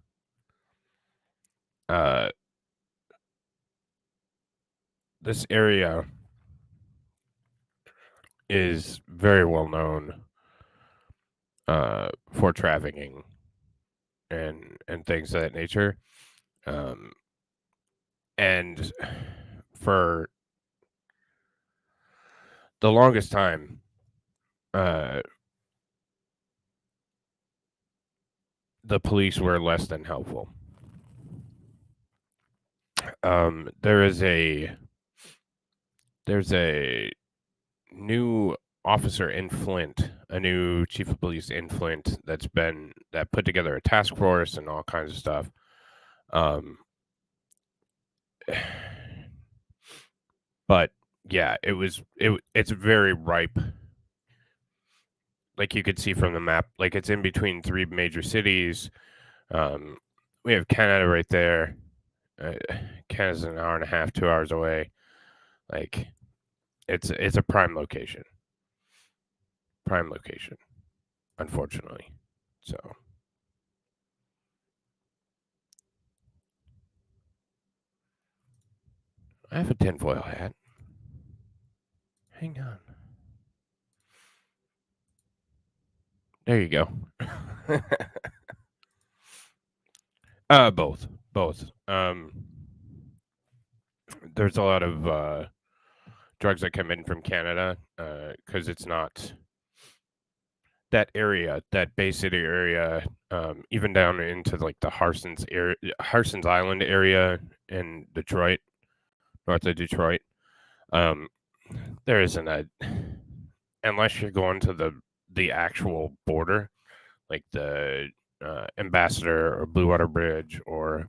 This area is very well known for trafficking and things of that nature. And for the longest time, the police were less than helpful. There's a new officer in Flint, a new chief of police in Flint that put together a task force and all kinds of stuff. But yeah, it's very ripe. Like you could see from the map, like it's in between 3 major cities. We have Canada right there. Canada's an hour and a half, 2 hours away. Like it's a prime location. Unfortunately. So I have a tinfoil hat. Hang on. There you go. Both. There's a lot of drugs that come in from Canada because it's not that area, that Bay City area, even down into like the Harson's Island area in Detroit, north of Detroit. There isn't unless you're going to the actual border, like the Ambassador or Blue Water Bridge, or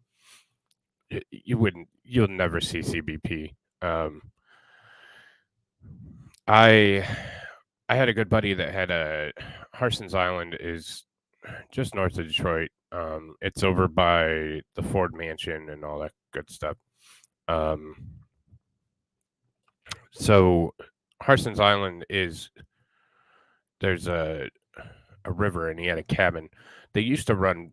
you'll never see CBP. I had a good buddy that had a Harson's Island is just north of Detroit. It's over by the Ford Mansion and all that good stuff. So Harson's Island there's a river, and he had a cabin. They used to run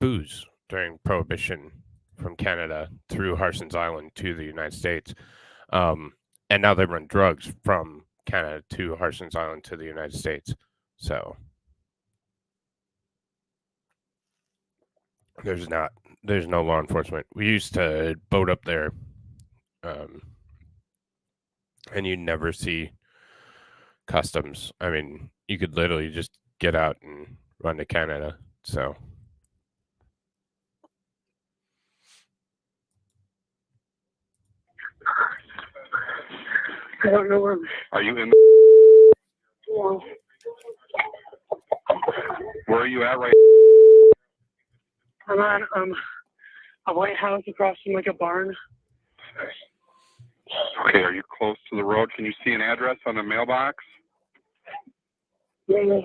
booze during Prohibition from Canada through Harson's Island to the United States. And now they run drugs from Canada to Harson's Island to the United States. So there's no law enforcement. We used to boat up there, and you never see customs. I mean, you could literally just get out and run to Canada. So I don't know where. Are you in? Yeah. Where are you at right? I'm on a white house across from like a barn. Okay, are you close to the road? Can you see an address on the mailbox? Yeah.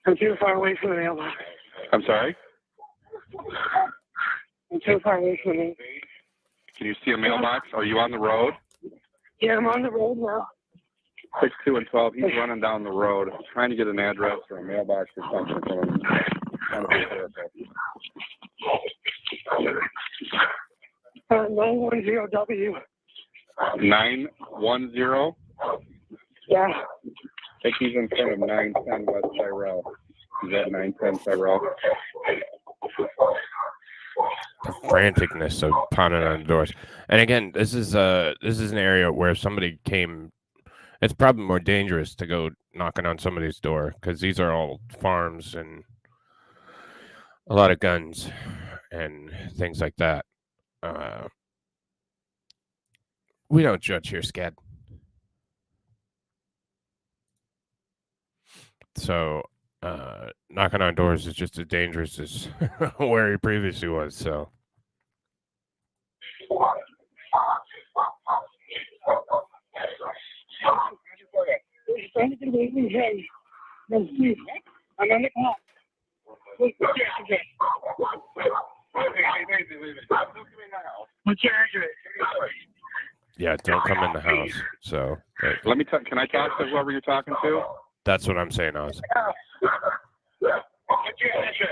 I'm too far away from the mailbox. I'm sorry? I'm too far away from it. Can you see a mailbox? Are you on the road? Yeah, I'm on the road now. 6'2" and 12. He's running down the road, trying to get an address or a mailbox or something. 910W. 910? Yeah. I think he's in front of 910 West Tyrell. He's at 910 Tyrell. The franticness of pounding on the doors. And again, this is an area where if somebody came, it's probably more dangerous to go knocking on somebody's door because these are all farms and a lot of guns and things like that. We don't judge here, Scad. So knocking on doors is just as dangerous as where he previously was. So I'm on the clock. What's your address? yeah, don't come in the house. So Let me can I talk to whoever you're talking to? that's what I'm saying, Oz. What's your address?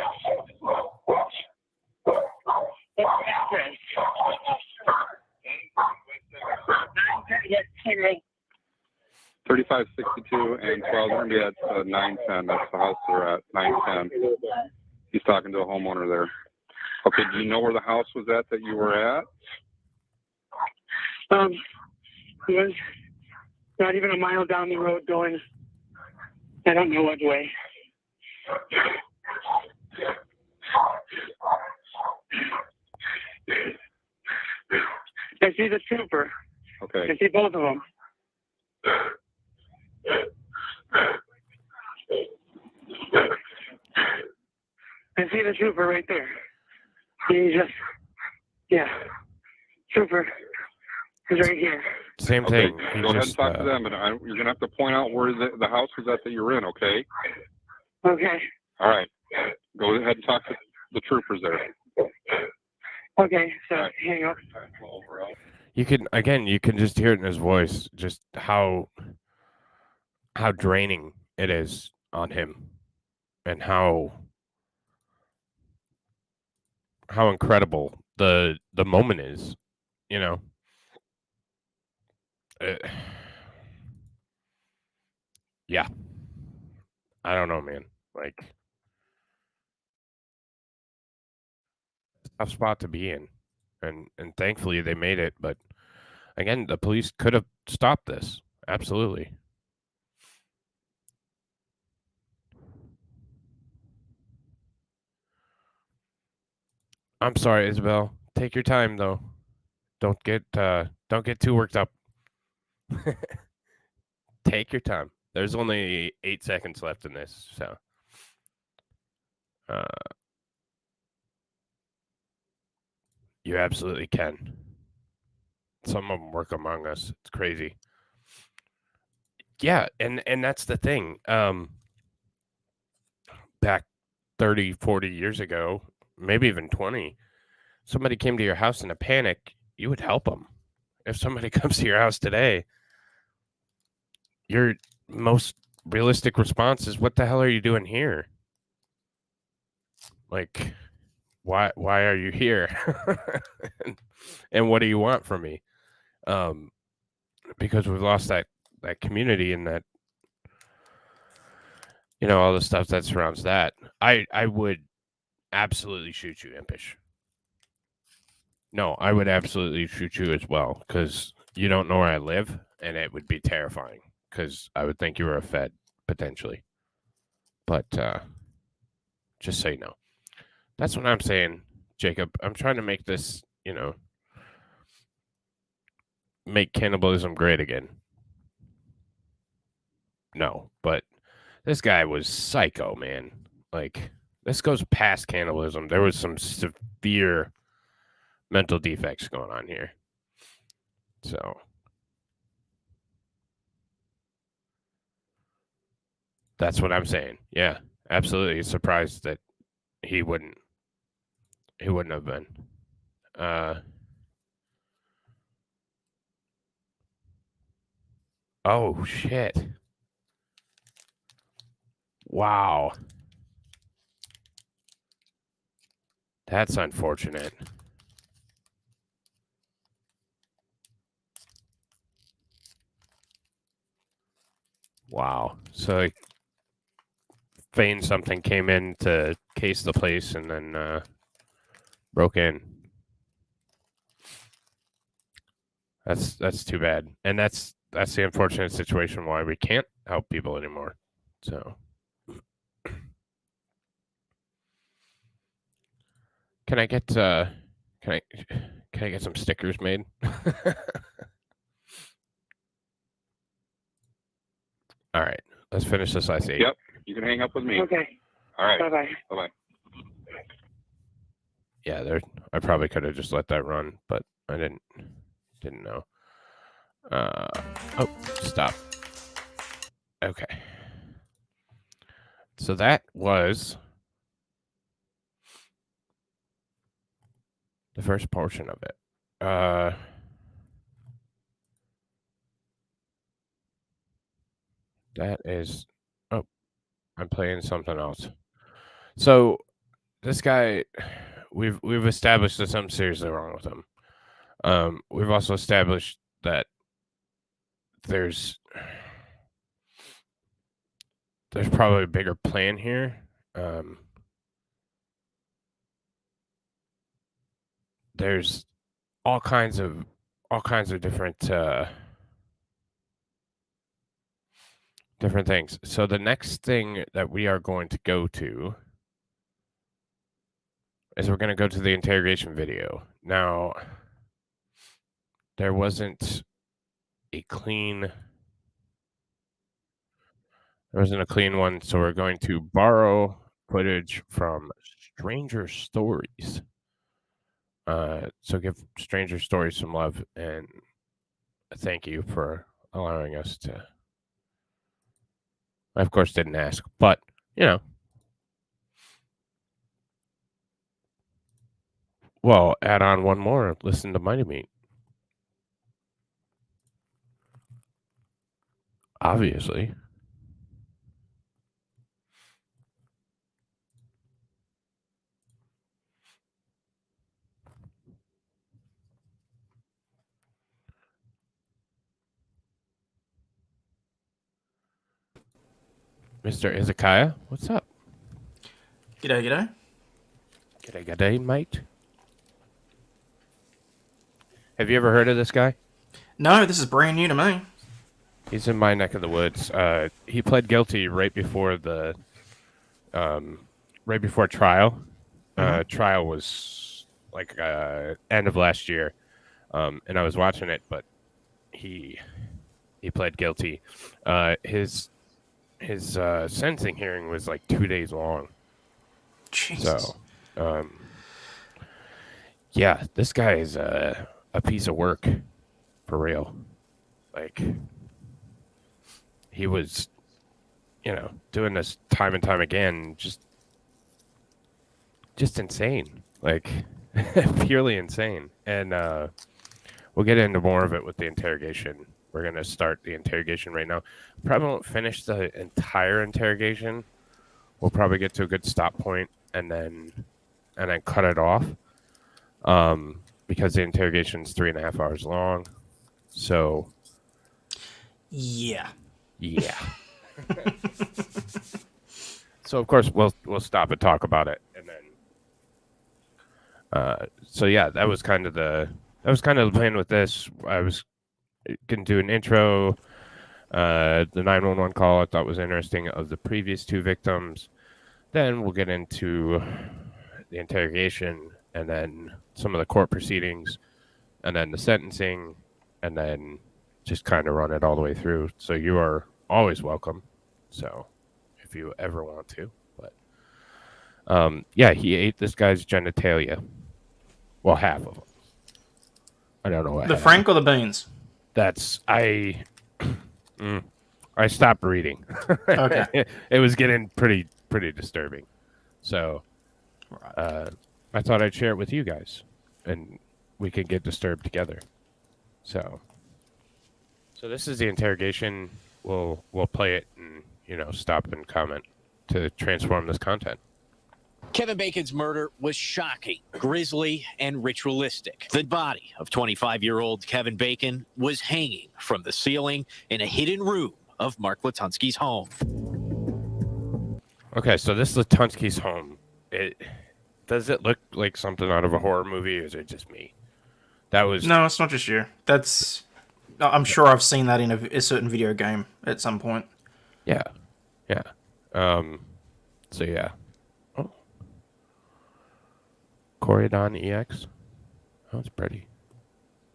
3562 and 12. We're going to be at 910. That's the house they're at, 910. He's talking to a homeowner there. Okay, do you know where the house was at that you were at? It was not even a mile down the road going, I don't know what way. I see the trooper. Okay. I see both of them. I see the trooper right there. He just, trooper is right here. Same thing. Okay. Go ahead and talk to them, and you're going to have to point out where the house was at that you're in, okay? Okay. All right. Go ahead and talk to the troopers there. Okay, so hang up. You can just hear it in his voice, just how draining it is on him, and how incredible the moment is, you know. Yeah, I don't know, man. Like, tough spot to be in, and thankfully they made it. But again, the police could have stopped this. Absolutely. I'm sorry, Isabel. Take your time, though. Don't get too worked up. Take your time. There's only 8 seconds left in this, so. You absolutely can. Some of them work among us. It's crazy. Yeah, and that's the thing. Back 30, 40 years ago, maybe even 20, somebody came to your house in a panic, you would help them. If somebody comes to your house today, your most realistic response is, what the hell are you doing here? Like, why are you here? and what do you want from me? Because we've lost that community and that, you know, all the stuff that surrounds that. I would absolutely shoot you, Impish. No, I would absolutely shoot you as well, because you don't know where I live, and it would be terrifying, because I would think you were a Fed, potentially. But just so you know. That's what I'm saying, Jacob. I'm trying to make this, you know, make cannibalism great again. No, but this guy was psycho, man. Like, this goes past cannibalism. There was some severe mental defects going on here. So that's what I'm saying. Yeah, absolutely. Surprised that he wouldn't have been. Oh shit. Wow. That's unfortunate. Wow. So like, feigned something, came in to case the place, and then broke in. That's too bad, and that's the unfortunate situation why we can't help people anymore. So, can I get some stickers made? All right, let's finish this IC. Yep, you can hang up with me. Okay. All right. Bye-bye. Bye-bye. Yeah, I probably could have just let that run, but I didn't know. Oh, stop. Okay. So that was the first portion of it. That is... Oh, I'm playing something else. So this guy, we've established there's something seriously wrong with him. We've also established that there's probably a bigger plan here. There's all kinds of different things. So the next thing that we are going to go to is we're going to go to the interrogation video. Now, there wasn't a clean one, so we're going to borrow footage from Stranger Stories. So give Stranger Stories some love, and thank you for allowing us to. I, of course, didn't ask, but, you know. Well, add on one more. Listen to Mighty Meat. Obviously. Mr. Izakaya, what's up? G'day, g'day. G'day, mate. Have you ever heard of this guy? No, this is brand new to me. He's in my neck of the woods. He pled guilty right before the trial. Trial was like end of last year, and I was watching it, but he pled guilty. His sentencing hearing was like 2 days long. Jesus. So, yeah, this guy is a piece of work, for real. Like, he was, doing this time and time again, just insane, like purely insane. And we'll get into more of it with the interrogation. We're gonna start the interrogation right now. Probably won't finish the entire interrogation. We'll probably get to a good stop point and then cut it off. Because the interrogation is 3.5 hours long. So Yeah. So of course we'll stop and talk about it, and then so yeah, that was kind of the plan with this. I was gonna do an intro, the 911 call I thought was interesting of the previous two victims. Then we'll get into the interrogation, and then some of the court proceedings, and then the sentencing, and then just kind of run it all the way through. So you are always welcome. So if you ever want to, but yeah, he ate this guy's genitalia. Well, half of them. I don't know what. The Frank or the beans? That's I stopped reading. Okay. It was getting pretty disturbing. So I thought I'd share it with you guys, and we could get disturbed together. So this is the interrogation. We'll play it and stop and comment to transform this content. Kevin Bacon's murder was shocking, grisly, and ritualistic. The body of 25-year-old Kevin Bacon was hanging from the ceiling in a hidden room of Mark Latunski's home. Okay, so this Latunski's home. Does it look like something out of a horror movie, or is it just me? No, it's not just you. I'm sure I've seen that in a certain video game at some point. Yeah. So yeah. Oh. Corydon EX. Oh, it's pretty.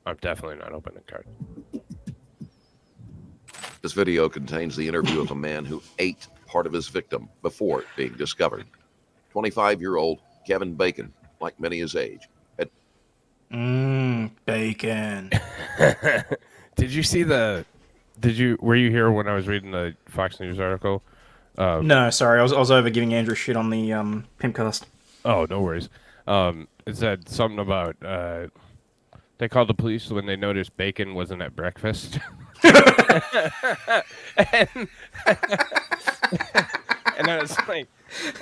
I'm definitely not opening the card. This video contains the interview of a man who ate part of his victim before it being discovered. 25-year-old Kevin Bacon, like many his age, had bacon. Did you see were you here when I was reading the Fox News article? No, sorry, I was over giving Andrew shit on the Pimpcast. Oh, no worries. It said something about they called the police when they noticed Bacon wasn't at breakfast. and I was like,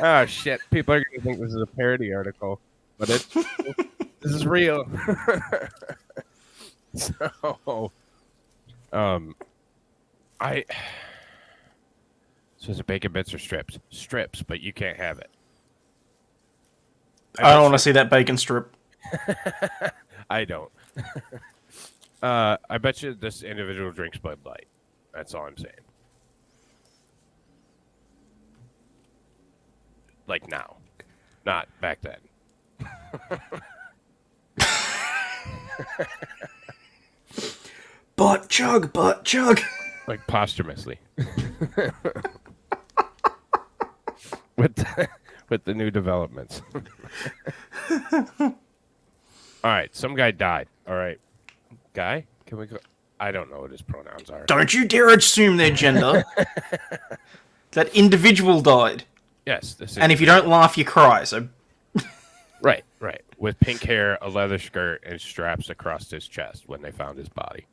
oh shit, people are gonna think this is a parody article, but this is real. So so is it bacon bits or strips? Strips, but you can't have it. I don't want to see that bacon strip. I don't. I bet you this individual drinks Bud Light. That's all I'm saying. Like now, not back then. Butt chug. Like posthumously. with the new developments. All right, some guy died. All right, guy, can we go? I don't know what his pronouns are. Don't you dare assume their gender. That individual died. Yes, and if you don't laugh, you cry. So, right, with pink hair, a leather skirt, and straps across his chest when they found his body.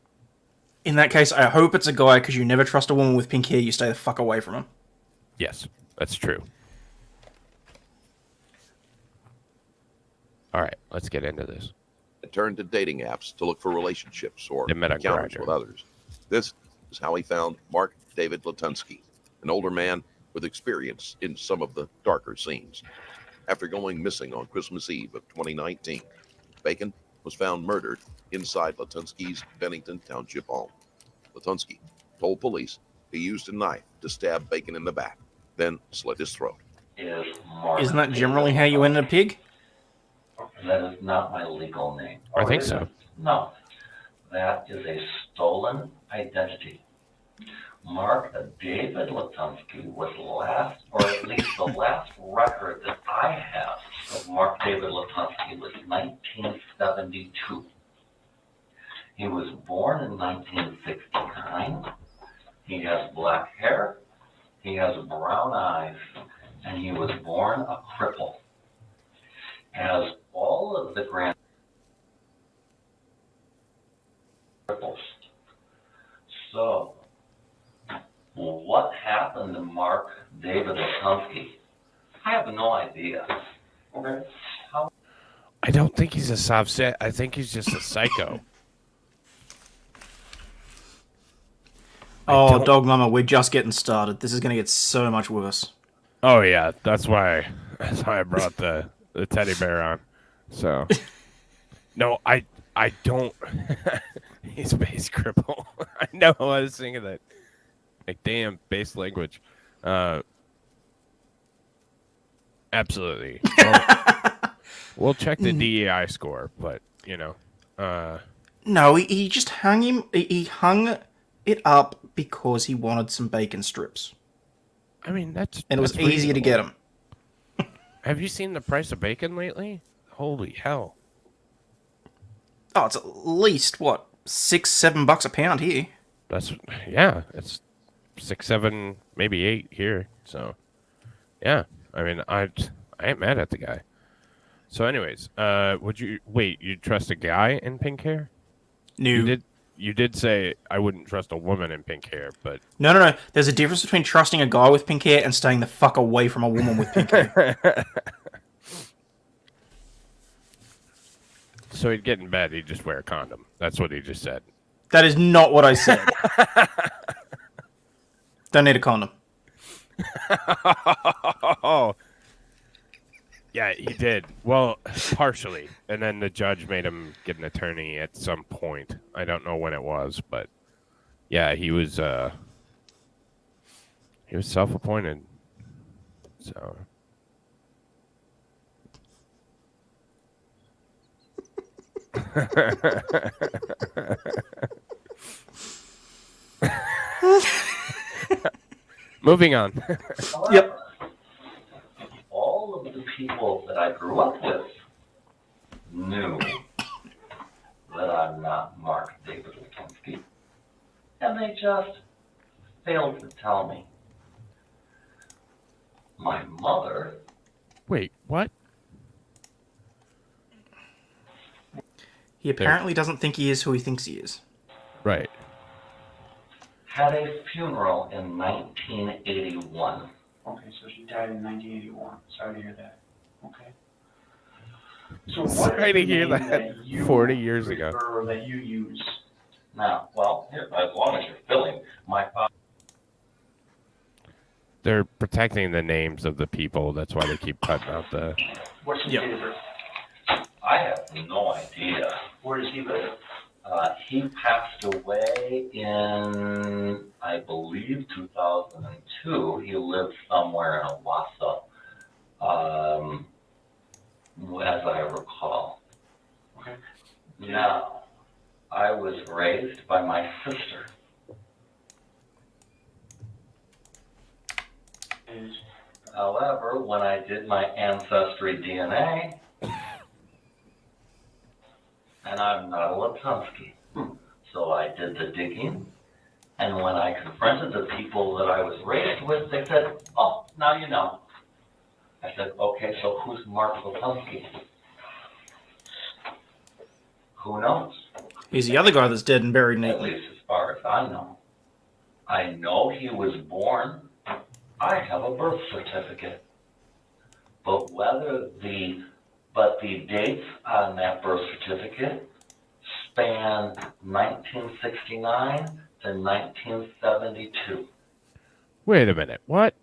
In that case, I hope it's a guy, because you never trust a woman with pink hair. You stay the fuck away from him. Yes, that's true. All right, let's get into this. turned to dating apps to look for relationships or encounters with others. This is how he found Mark David Latunski, an older man with experience in some of the darker scenes. After going missing on Christmas Eve of 2019, Bacon was found murdered inside Latunski's Bennington Township home. Latunski told police he used a knife to stab Bacon in the back, then slit his throat. Isn't that generally how you end a pig? That is not my legal name. I think so. No, that is a stolen identity. Mark David Latunski was last, or at least the last record that I have of Mark David Latunski was 1972. He was born in 1969. He has black hair. He has brown eyes. And he was born a cripple. As all of the grand cripples. So, what happened to Mark David Latunski? I have no idea. Okay. I don't think he's a soft set. I think he's just a psycho. Oh, Dog Mama, we're just getting started. This is going to get so much worse. Oh yeah, that's why I brought the teddy bear on. So no, I don't. He's base cripple. I know. I was thinking that. Like, damn, base language. Absolutely. We'll check the DEI score, but you know. No, he just hung him. He hung it up because he wanted some bacon strips. I mean, and it was easier to get him. Have you seen the price of bacon lately? Holy hell! Oh, it's at least what, $6-7 a pound here. It's 6, 7, maybe 8 here. So, yeah. I mean, I ain't mad at the guy. So, anyways, you trust a guy in pink hair? No. You did say I wouldn't trust a woman in pink hair, but... No. There's a difference between trusting a guy with pink hair and staying the fuck away from a woman with pink hair. So he'd get in bed, he'd just wear a condom. That's what he just said. That is not what I said. Don't need a condom. Oh, yeah, he did. Well, partially, and then the judge made him get an attorney at some point. I don't know when it was, but yeah, he was self-appointed. So. Moving on. Yep. All of the people that I grew up with knew that I'm not Mark David Latunski, and they just failed to tell me. My mother. Wait, what? He apparently doesn't think he is who he thinks he is. Right. Had a funeral in 1981. Okay, so she died in 1981. Sorry to hear that. Okay. So Sorry to hear that. 40 years ago. Or that you use. Now, well, here, as long as you're filling, my father. They're protecting the names of the people. That's why they keep cutting out the. What's his date of birth? I have no idea. Where does he live? He passed away in, I believe, 2002. He lived somewhere in Owasso, as I recall. Okay. Now, I was raised by my sister. However, when I did my ancestry DNA, and I'm not a Latunski, so I did the digging, and when I confronted the people that I was raised with, they said, oh, now you know. I said, okay, so who's Mark Latunski? Who knows? He's the other guy that's dead and buried At neatly. least as far as I know. I know he was born. I have a birth certificate. But the dates on that birth certificate span 1969 to 1972. Wait a minute. What?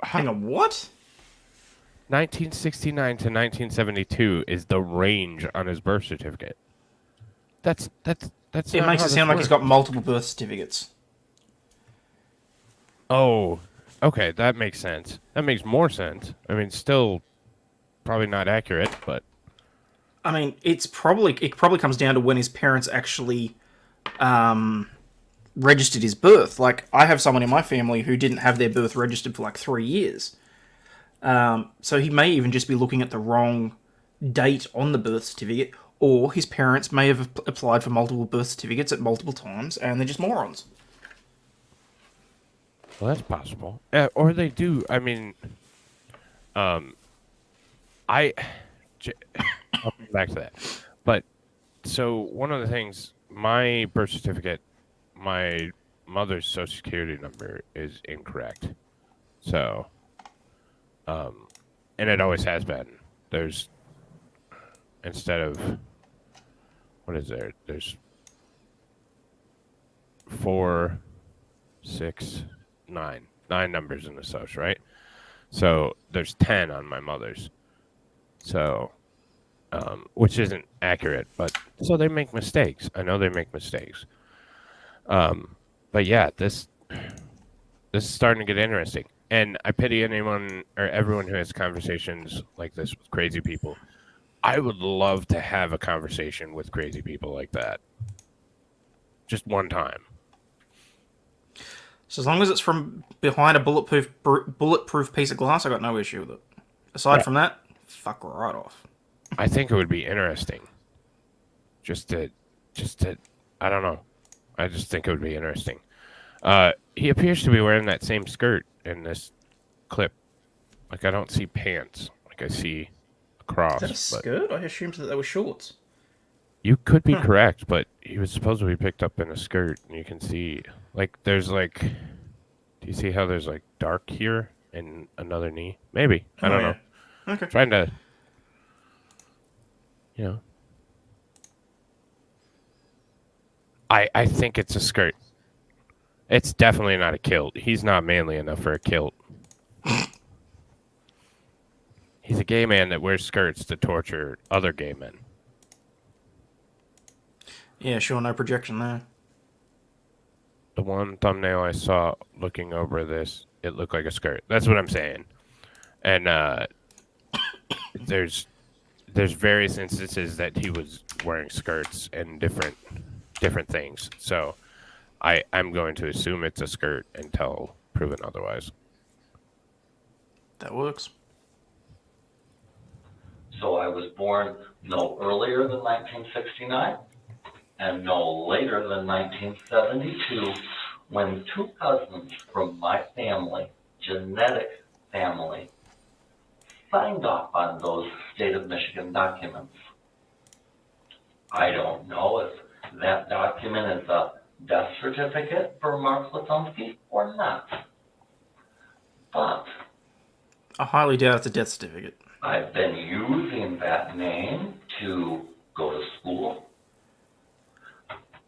Hang on, what? 1969 to 1972 is the range on his birth certificate. That's. It makes it sound like he's got multiple birth certificates. Oh, okay, that makes sense. That makes more sense. I mean, still probably not accurate, but I mean, it probably comes down to when his parents actually registered his birth. Like, I have someone in my family who didn't have their birth registered for like 3 years. So he may even just be looking at the wrong date on the birth certificate, or his parents may have applied for multiple birth certificates at multiple times, and they're just morons. well, that's possible. Or they do. I mean, I'll come back to that. But so one of the things, my birth certificate, my mother's social security number is incorrect. So, and it always has been. There's, instead of, what is there? There's 4, 6, 9 numbers in the social, right? So there's 10 on my mother's. So, which isn't accurate, but so they make mistakes. I know they make mistakes. But yeah, this is starting to get interesting. And I pity anyone or everyone who has conversations like this with crazy people. I would love to have a conversation with crazy people like that. Just one time. So as long as it's from behind a bulletproof piece of glass, I got no issue with it. Aside from that, fuck right off. I think it would be interesting. Just to, I don't know. I just think it would be interesting. He appears to be wearing that same skirt in this clip. Like, I don't see pants. Like, I see a cross. Is that a skirt? I assumed that they were shorts. You could be correct, but he was supposed to be picked up in a skirt, and you can see, like, there's like, do you see how there's like dark here and another knee? Maybe. I don't know. Okay. Trying to, you know. I think it's a skirt. It's definitely not a kilt. He's not manly enough for a kilt. He's a gay man that wears skirts to torture other gay men. Yeah, sure, no projection there. The one thumbnail I saw looking over this, it looked like a skirt. That's what I'm saying. And there's various instances that he was wearing skirts and different things. So I'm going to assume it's a skirt until proven otherwise. That works. So I was born no earlier than 1969 and no later than 1972 when two cousins from my family, genetic family, signed off on those state of Michigan documents. I don't know if that document is a death certificate for Mark Latunski or not, but I highly doubt it's a death certificate. I've been using that name to go to school,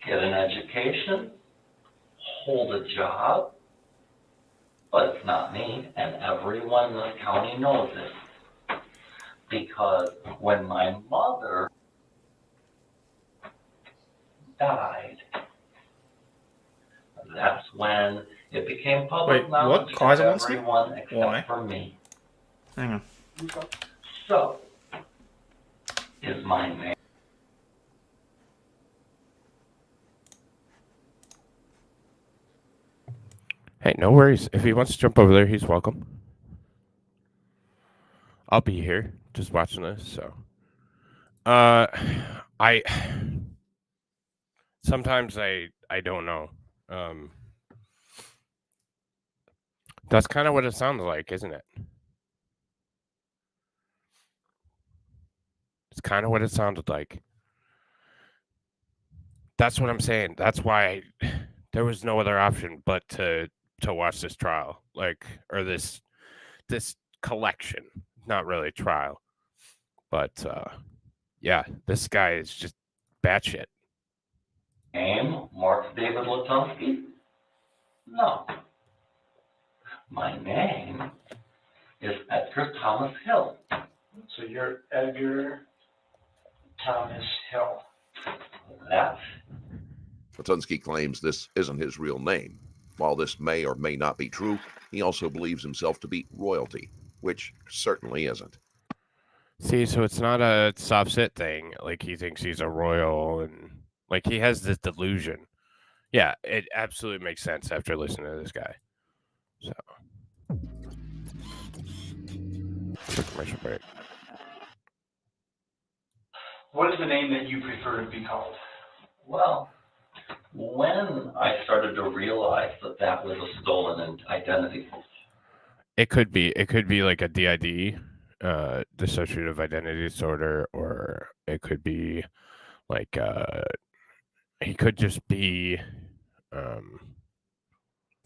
get an education, hold a job, but it's not me, and everyone in this county knows it. Because when my mother died, that's when it became public knowledge to everyone except for me. Hang on. So, is my name. Hey, no worries. If he wants to jump over there, he's welcome. I'll be here just watching this, so. Sometimes I don't know. That's kind of what it sounds like, isn't it? It's kind of what it sounded like. That's what I'm saying. That's why there was no other option but to watch this trial, or this collection. Not really trial, but yeah, this guy is just batshit. Name Mark David Latunski? No. My name is Edgar Thomas Hill. So you're Edgar Thomas Hill. That's. Latunski claims this isn't his real name. While this may or may not be true, he also believes himself to be royalty, which certainly isn't. See, so it's not a soft sit thing. Like, he thinks he's a royal, and like he has this delusion. Yeah, it absolutely makes sense after listening to this guy. So, quick commercial break. What is the name that you prefer to be called? Well, when I started to realize that that was a stolen identity. It could be like a DID, dissociative identity disorder, or it could be like he could just be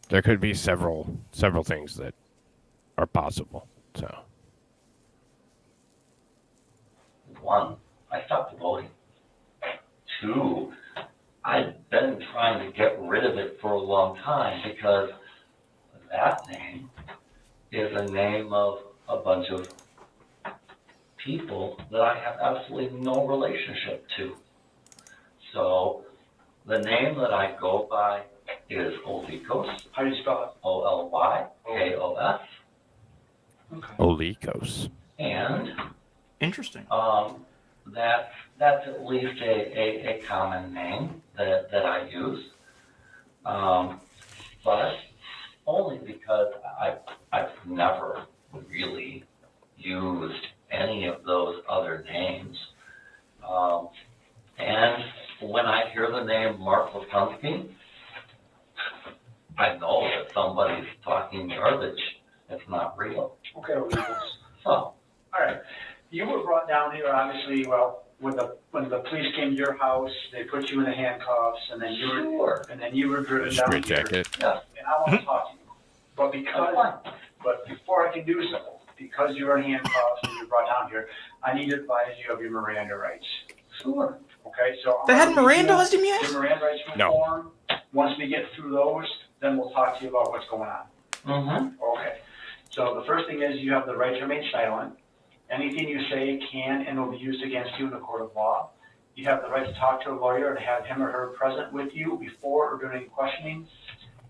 there could be several things that are possible. So 1, I stopped voting. 2, I've been trying to get rid of it for a long time because that name is a name of a bunch of people that I have absolutely no relationship to. So the name that I go by is Olikos. How do you spell it? Olykos. Okay. Olikos. And interesting. That's at least a common name that I use. But only because I've never really used any of those other names. And when I hear the name Mark Latunski, I know that somebody's talking garbage. It's not real. Okay, Olikos. So, all right. You were brought down here, obviously, well, when the police came to your house, they put you in the handcuffs, and then you were driven down here. Jacket. Yeah. And I want to talk to you. But before I can do so, because you're in handcuffs and you're brought down here, I need to advise you of your Miranda rights. Sure. Okay, so They hadn't Mirandized him yet? The Miranda rights No. form. Once we get through those, then we'll talk to you about what's going on. Okay. So the first thing is you have the right to remain silent. Anything you say can and will be used against you in a court of law. You have the right to talk to a lawyer and have him or her present with you before or during questioning.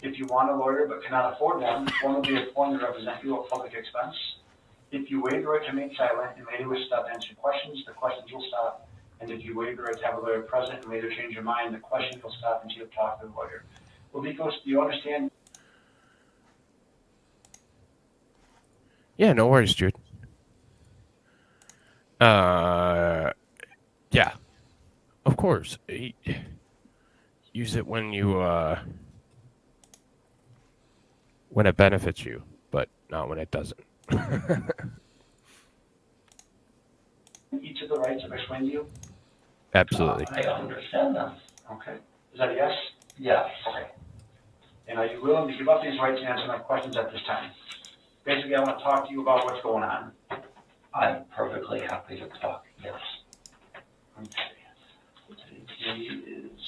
If you want a lawyer but cannot afford one will be appointed to represent you at public expense. If you waive the right to remain silent and later wish to stop answering questions, the questions will stop. And if you waive the right to have a lawyer present and later change your mind, the question will stop until you've talked to the lawyer. Well, because do you understand? Yeah, no worries, Jude. Yeah, of course. Use it when when it benefits you, but not when it doesn't. Each of the rights I've explained to you? Absolutely. I understand them. Okay. Is that a yes? Yes. Okay. And are you willing to give up these rights and answer my questions at this time? Basically, I want to talk to you about what's going on. I'm perfectly happy to talk, yes. Okay. Today is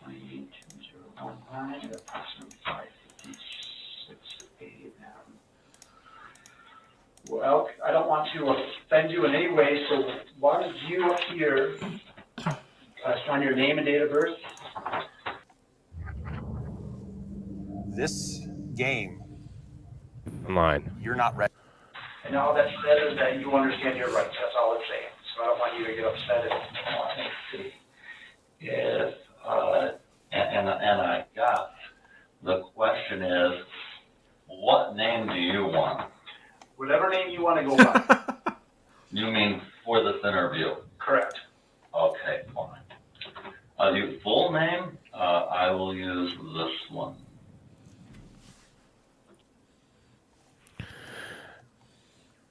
202019, approximately 5:56 a.m. Well, I don't want to offend you in any way, so why don't you up here sign your name and date of birth? This game, Online. you're not ready. And all that said is that you understand your rights. That's all it's saying. So I don't want you to get upset. If, and I got, the question is, what name do you want? Whatever name you want to go by. You mean for this interview? Correct. Okay, fine. Your full name, I will use this one.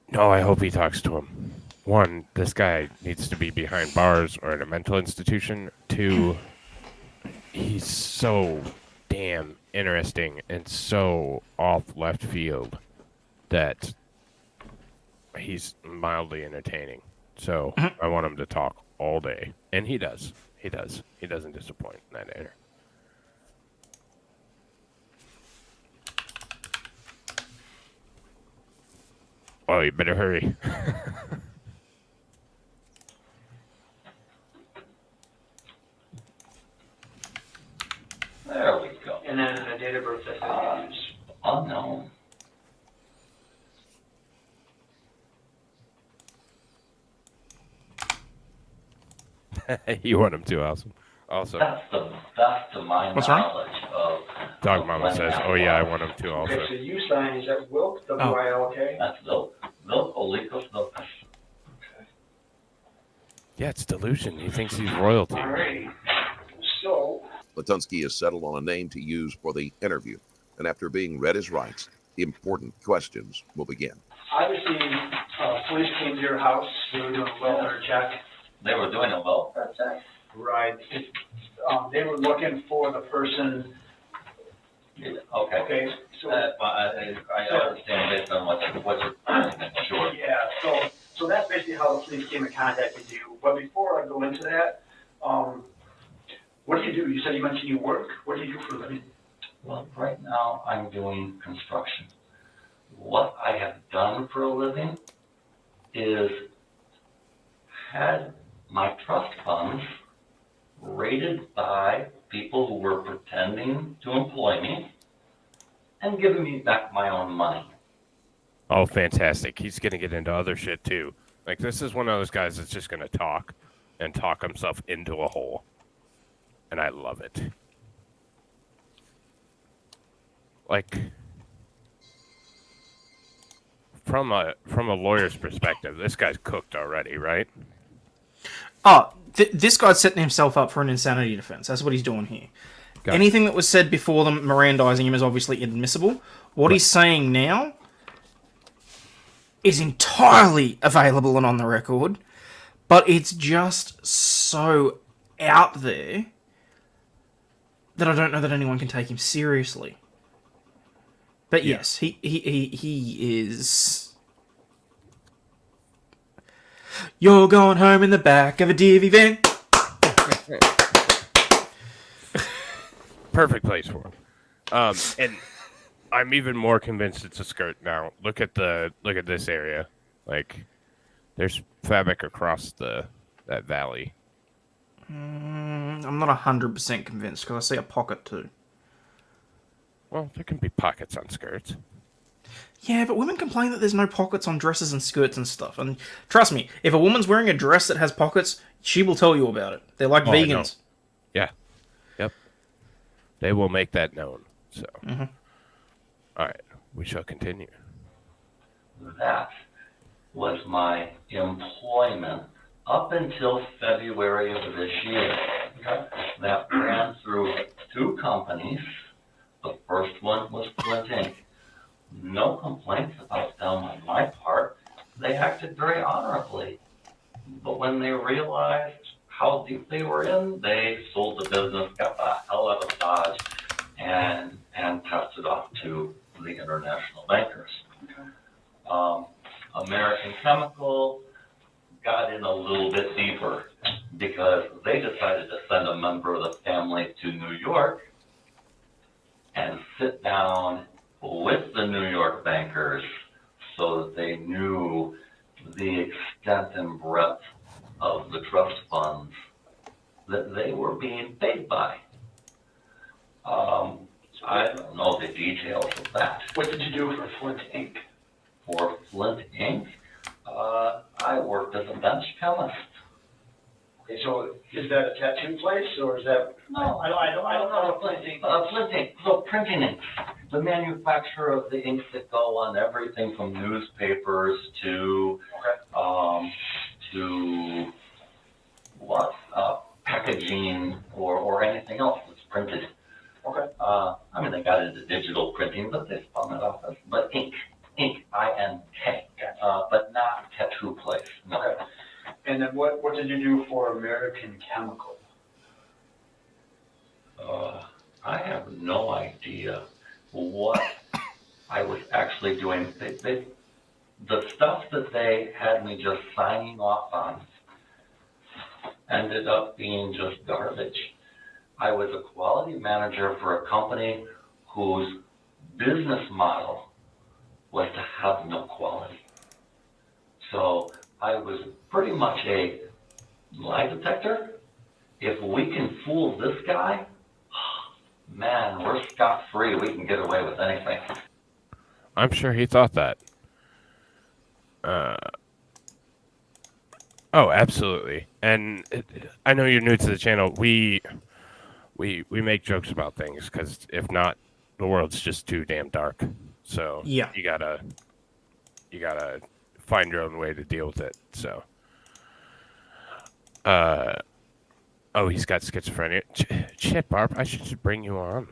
No, I hope he talks to him. One, this guy needs to be behind bars or in a mental institution. Two, he's so damn interesting and so off left field that he's mildly entertaining. So I want him to talk all day. And he does. He does. He doesn't disappoint in that area. Oh, you better hurry. There we go. And then the date of birth that you use. Unknown. You want him to, awesome. Also, That's the best of my What's wrong? knowledge of. Dog Mama says, oh yeah, I want him to also. Okay, so you sign, is that Wilk, W-I-L-K? That's Vilk. Vilk Olikos Vilkas. Okay. Yeah, it's delusion. He thinks he's royalty. All right. So. Latunski has settled on a name to use for the interview, and after being read his rights, the important questions will begin. Obviously, police came to your house. They were doing a welfare check. They were doing a welfare check? Right. They were looking for the person. Okay. Okay. So. I understand based on what you're sure. Yeah. So that's basically how the police came and contacted you. But before I go into that, what do you do? You said you mentioned you work. What do you do for a living? Well, right now I'm doing construction. What I have done for a living is had my trust funds raided by people who were pretending to employ me and giving me back my own money. Oh, fantastic. He's going to get into other shit, too. Like, this is one of those guys that's just going to talk and talk himself into a hole. And I love it. Like, from a lawyer's perspective, this guy's cooked already, right? Oh, this guy's setting himself up for an insanity defense. That's what he's doing here. Gotcha. Anything that was said before them Mirandizing him is obviously inadmissible. What he's saying now is entirely available and on the record, but it's just so out there that I don't know that anyone can take him seriously. But yes, he is. You're going home in the back of a divvy van. perfect place for him. And I'm even more convinced it's a skirt now. Look at this area. Like, there's fabric across that valley. I'm not 100% convinced because I see a pocket too. Well, there can be pockets on skirts. Yeah, but women complain that there's no pockets on dresses and skirts and stuff. And trust me, if a woman's wearing a dress that has pockets, she will tell you about it. They're like vegans. Yeah. Yep. They will make that known. So, All right, we shall continue. That was my employment up until February of this year. That ran through 2 companies. The first one was Flint Inc. No complaints about them on my part. They acted very honorably. But when they realized how deep they were in, they sold the business, got the hell out of Dodge, and passed it off to the international bankers. American Chemical got in a little bit deeper because they decided to send a member of the family to New York and sit down with the New York bankers so that they knew the extent and breadth of the trust funds that they were being paid by. I don't know the details of that. What did you do for Flint Inc.? For Flint Inc., I worked as a bench chemist. Okay, so is that a tattoo place or is that? No, I don't know what Flint Inc. Flint Inc. So printing inks, the manufacturer of the inks that go on everything from newspapers to packaging or anything else that's printed. Okay. I mean, they got into digital printing, but they spun it off as, but ink, I-N-K, but not tattoo place. No. Okay. And then what did you do for American Chemical? I have no idea what I was actually doing. The stuff that they had me just signing off on ended up being just garbage. I was a quality manager for a company whose business model was to have no quality. So I was pretty much a lie detector. If we can fool this guy, man, we're scot-free. We can get away with anything. I'm sure he thought that. Oh, absolutely. And I know you're new to the channel. We make jokes about things because if not, the world's just too damn dark. So yeah, you gotta find your own way to deal with it. So, oh, he's got schizophrenia. Shit, Barb, I should just bring you on.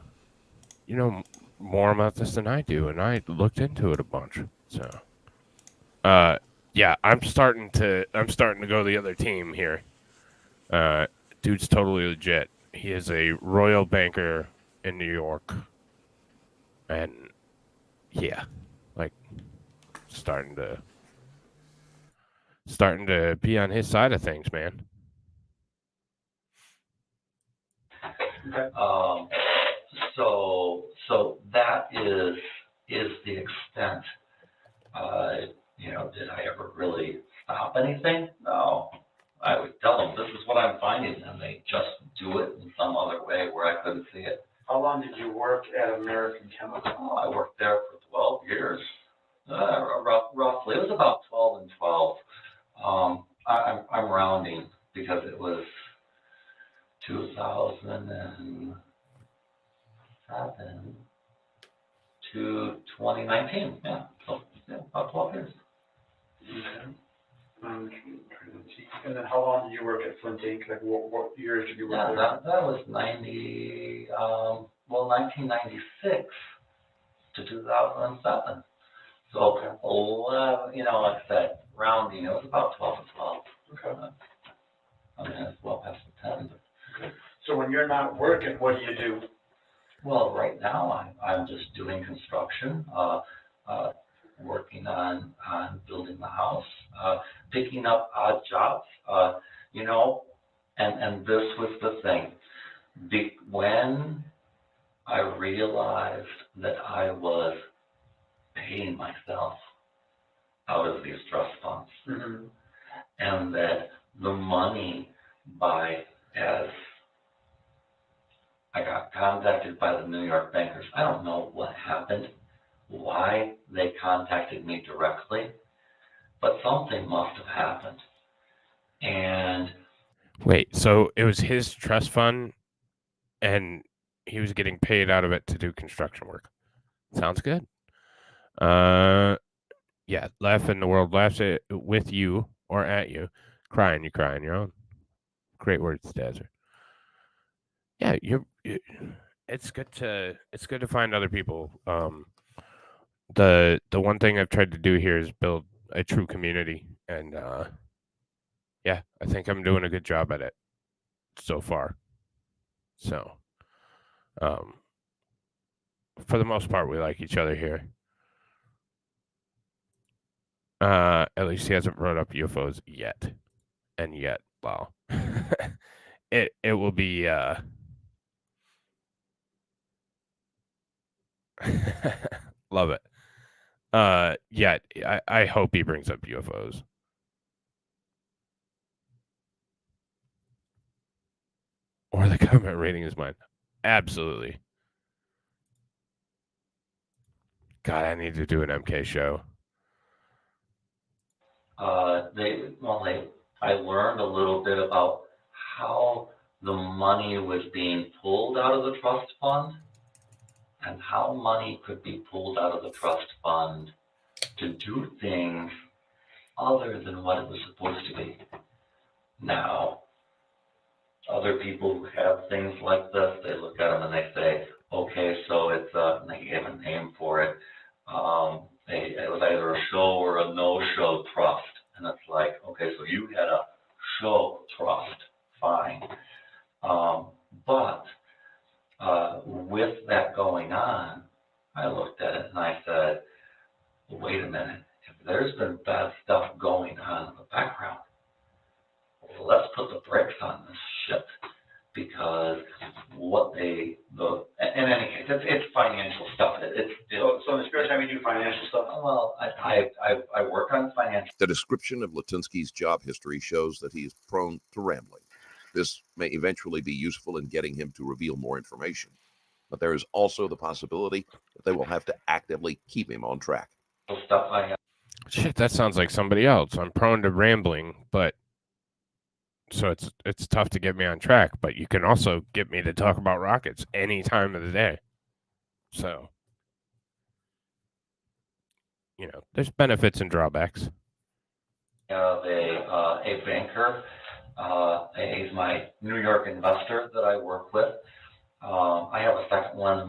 You know more about this than I do, and I looked into it a bunch. So, yeah, I'm starting to go the other team here. Dude's totally legit. He is a royal banker in New York, and yeah, like starting to be on his side of things, man. So that is the extent. Did I ever really stop anything? No. I would tell them, this is what I'm finding, and they just do it in some other way where I couldn't see it. How long did you work at American Chemical? Oh, I worked there for 12 years, roughly. It was about 12 and 12. I'm rounding because it was 2007 to 2019. Yeah, so about 12 years. Okay. And then how long did you work at Flint Inc.? Like what years did you work there? That was 1996 to 2007. So, like I said, rounding, it was about 12 and 12. Okay. I mean, it's well past the 10. But... Okay. So when you're not working, what do you do? Well, right now I'm just doing construction, working on building the house, picking up odd jobs, and this was the thing. When I realized that I was paying myself out of these trust funds. Mm-hmm. And that the money, as I got contacted by the New York bankers, I don't know what happened, why they contacted me directly, but something must have happened. And wait, so it was his trust fund and he was getting paid out of it to do construction work. Sounds good. Yeah, laughing, the world laughs with you or at you. Crying, you cry on your own. Great words, Dazzer. Yeah, it's good to find other people. The one thing I've tried to do here is build a true community, and yeah, I think I'm doing a good job at it so far. So, for the most part, we like each other here. At least he hasn't brought up UFOs yet, and yet, wow, it will be love it. Yeah, I hope he brings up UFOs. Or the government raiding his mind. Absolutely. God, I need to do an MK show. I learned a little bit about how the money was being pulled out of the trust fund and how money could be pulled out of the trust fund to do things other than what it was supposed to be. Now, other people who have things like this, they look at them and they say, okay, so it's and they gave a name for it. It was either a show or a no-show trust. And it's like, okay, so you had a show trust, fine. But with that going on, I looked at it and I said, wait a minute, if there's been bad stuff going on in the background, well, let's put the brakes on this shit. Because in any case, it's financial stuff. So in the spare time you do financial stuff? Well, I work on financial. The description of Latunski's job history shows that he is prone to rambling. This may eventually be useful in getting him to reveal more information, but there is also the possibility that they will have to actively keep him on track. Stuff I have. Shit, that sounds like somebody else. I'm prone to rambling, but so it's tough to get me on track, but you can also get me to talk about rockets any time of the day. So, there's benefits and drawbacks. A banker. He's my New York investor that I work with. I have a second one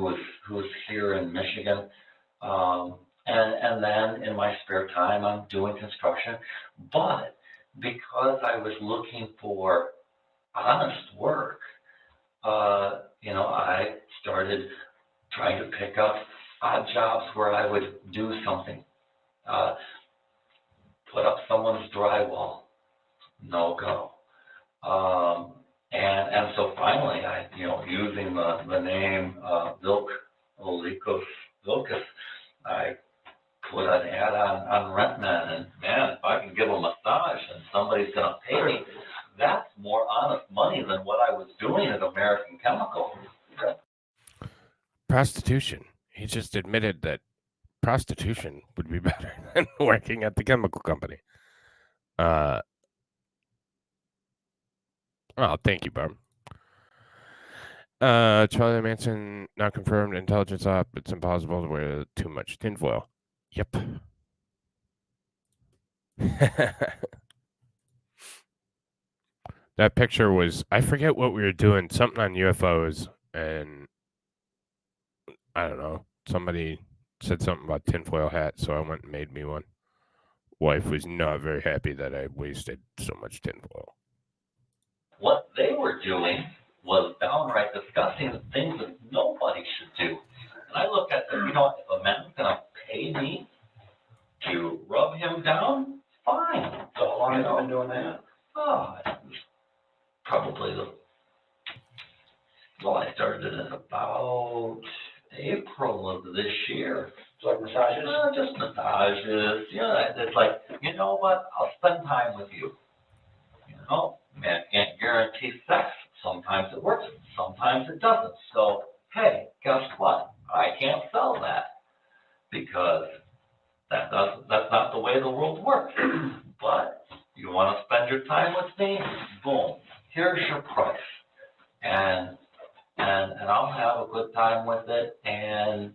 who's here in Michigan. And then in my spare time, I'm doing construction. But because I was looking for honest work, I started trying to pick up odd jobs where I would do something. Put up someone's drywall, no go. And so finally, using the name Vilcus, I put an ad on RentMan, and man, if I can give a massage and somebody's going to pay me, that's more honest money than what I was doing at American Chemical. Prostitution. He just admitted that prostitution would be better than working at the chemical company. Oh, thank you, Barb. Charlie Manson, not confirmed, intelligence op. It's impossible to wear too much tinfoil. Yep. That picture was, I forget what we were doing, something on UFOs, and I don't know, somebody said something about tinfoil hat, so I went and made me one. Wife was not very happy that I wasted so much tinfoil. What they were doing was downright disgusting, things that nobody should do. And I look at them, if a man's going to pay me to rub him down, fine. So how long have you been doing that? Oh, probably the I started it in about April of this year. So like massages? Just massages. Yeah, it's like, you know what? I'll spend time with you. You know, man, can't guarantee sex. Sometimes it works, sometimes it doesn't. So, hey, guess what? I can't sell that because that's not the way the world works. But you want to spend your time with me? Boom. Here's your price. And I'll have a good time with it, and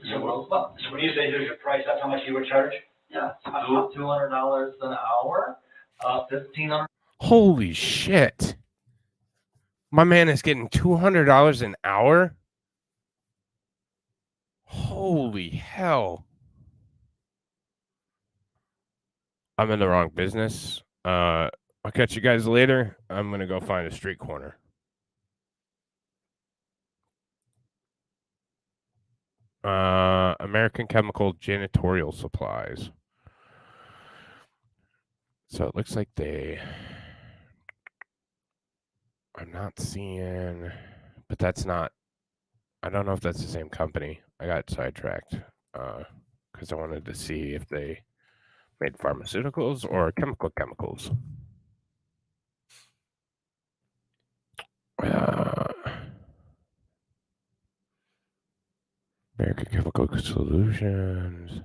you will as well. So when you say here's your price, that's how much you would charge? Yeah, $200 an hour, $1,500. Holy shit. My man is getting $200 an hour? Holy hell. I'm in the wrong business. I'll catch you guys later. I'm going to go find a street corner. American Chemical Janitorial Supplies. So it looks like I'm not seeing, but that's not, I don't know if that's the same company. I got sidetracked because I wanted to see if they made pharmaceuticals or chemicals. American Chemical Solutions.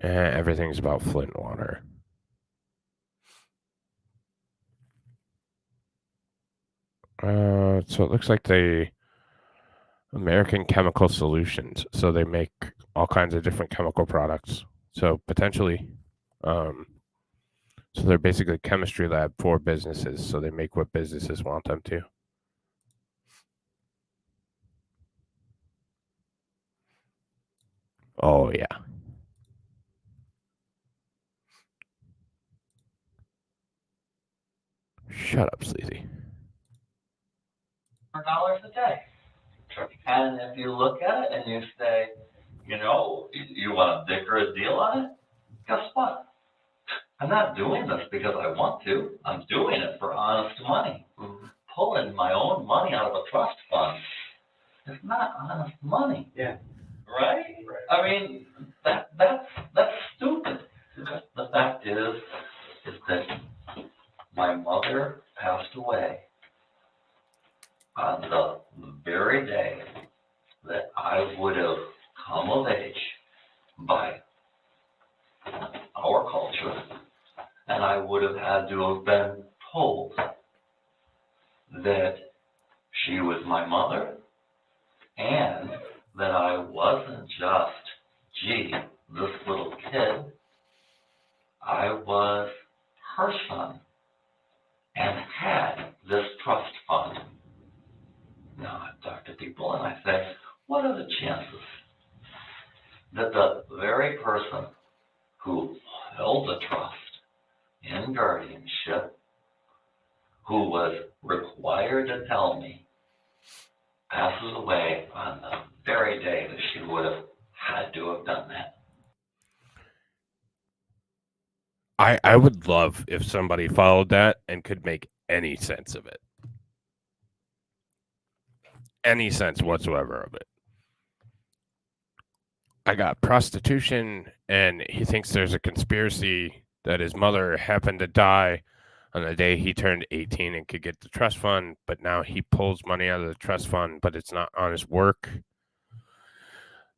Everything's about Flint water. So it looks like American Chemical Solutions. So they make all kinds of different chemical products. So potentially, so they're basically a chemistry lab for businesses. So they make what businesses want them to. Oh, yeah. Shut up, sleazy. $100 a day. And if you look at it and you say, you know, you want to dicker a deal on it, guess what? I'm not doing this because I want to. I'm doing it for honest money. Pulling my own money out of a trust fund is not honest money. Yeah. Right? I mean, that's stupid. The fact is that my mother passed away on the very day that I would have come of age by our culture, and I would have had to have been told that she was my mother and that I wasn't just, gee, this little kid. I was her son and had this trust fund. Now I talk to people and I say, what are the chances that the very person who held the trust in guardianship, who was required to tell me, passes away on the very day that she would have had to have done that? I would love if somebody followed that and could make any sense of it. Any sense whatsoever of it. I got prostitution, and he thinks there's a conspiracy that his mother happened to die on the day he turned 18 and could get the trust fund, but now he pulls money out of the trust fund, but it's not on his work.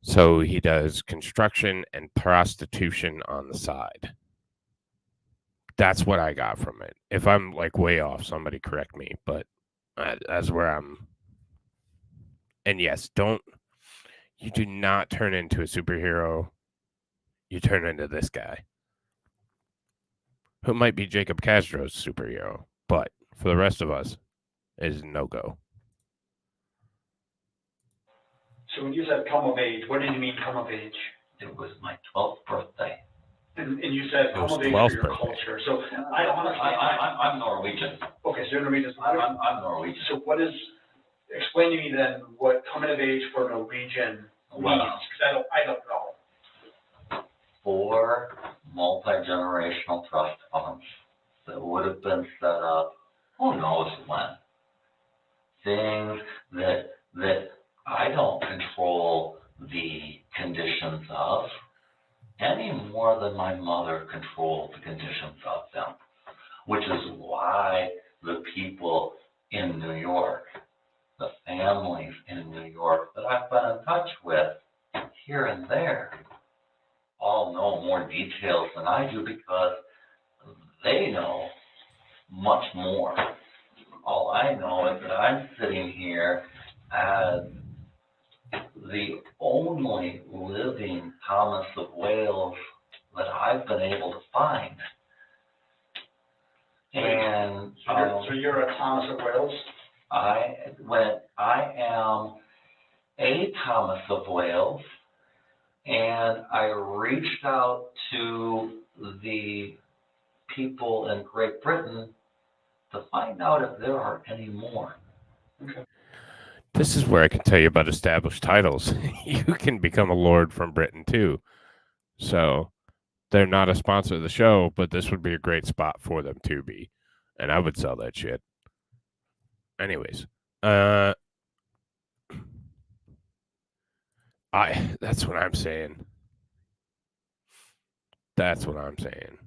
So he does construction and prostitution on the side. That's what I got from it. If I'm like way off, somebody correct me, but that's where I'm. And yes, you do not turn into a superhero. You turn into this guy, who might be Jacob Castro's superhero, but for the rest of us, is no-go. So when you said come of age, what did you mean come of age? It was my 12th birthday. And you said come of age for your culture. So I'm Norwegian. Okay, so you're Norwegian. I'm Norwegian. So explain to me then what coming of age for Norwegian means, because I don't know. 4 multi-generational trust funds that would have been set up Who knows when? Things that I don't control the conditions of any more than my mother controlled the conditions of them, which is why the people in New York, the families in New York that I've been in touch with here and there, all know more details than I do because they know much more. All I know is that I'm sitting here as the only living Thomas of Wales that I've been able to find. And So you're a Thomas of Wales? I am a Thomas of Wales, and I reached out to the people in Great Britain to find out if there are any more. Okay. This is where I can tell you about established titles. You can become a lord from Britain too. So they're not a sponsor of the show, but this would be a great spot for them to be. And I would sell that shit. Anyways, that's what I'm saying. That's what I'm saying.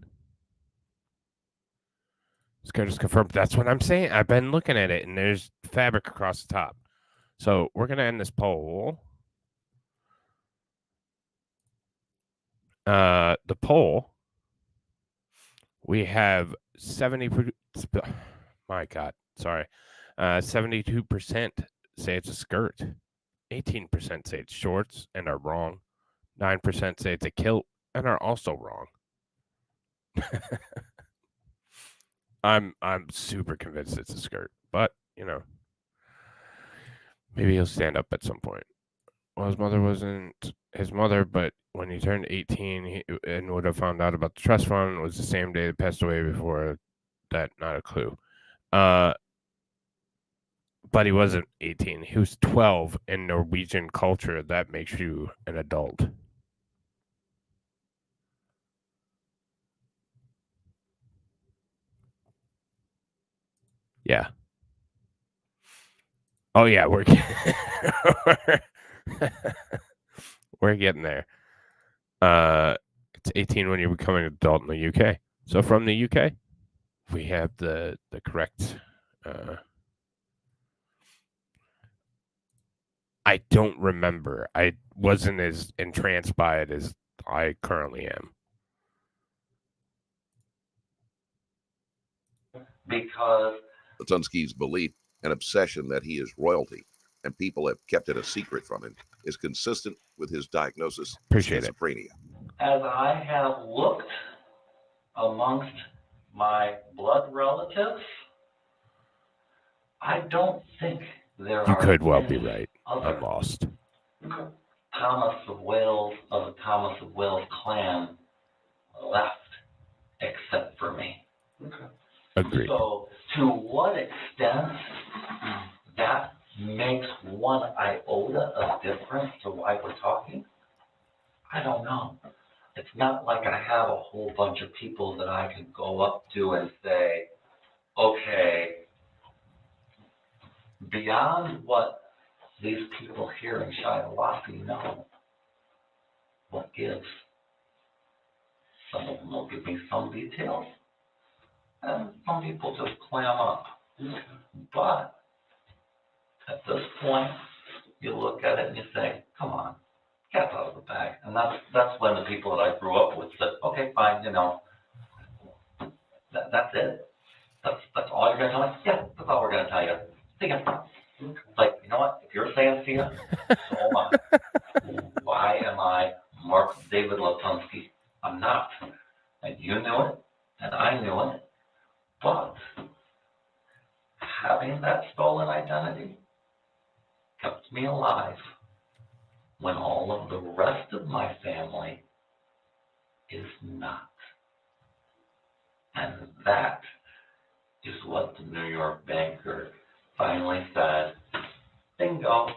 Just confirmed. That's what I'm saying. I've been looking at it, and there's fabric across the top. So we're gonna end this poll. The poll. We have 70. My God, sorry. 72% say it's a skirt. 18% say it's shorts and are wrong. 9% say it's a kilt and are also wrong. I'm super convinced it's a skirt, but maybe he'll stand up at some point. Well, his mother wasn't his mother, but when he turned 18 and would have found out about the trust fund, it was the same day that passed away before that. Not a clue. But he wasn't 18. He was 12 in Norwegian culture. That makes you an adult. Yeah. Oh, yeah. We're getting there. It's 18 when you're becoming an adult in the UK. So from the UK, we have the correct... I don't remember. I wasn't as entranced by it as I currently am. Because Latunski's belief and obsession that he is royalty and people have kept it a secret from him is consistent with his diagnosis of schizophrenia. As I have looked amongst my blood relatives, I don't think there are. You could well be right. I'm lost. Thomas of Wales of the Thomas of Wales clan left, except for me. Agreed. So, to what extent that makes one iota of difference to why we're talking, I don't know. It's not like I have a whole bunch of people that I can go up to and say, okay, beyond what these people here in Shiawassee know, what gives? Some of them will give me some details, and some people just clam up. But at this point, you look at it and you say, come on, cat's out of the bag. And that's when the people that I grew up with said, okay, fine, that's it. That's all you're going to tell us? Yeah, that's all we're going to tell you. See ya. It's like, you know what? If you're saying see ya, so am I. Why am I Mark David Latunski? I'm not. And you knew it, and I knew it. But having that stolen identity kept me alive when all of the rest of my family is not. And that is what the New York banker finally said, bingo.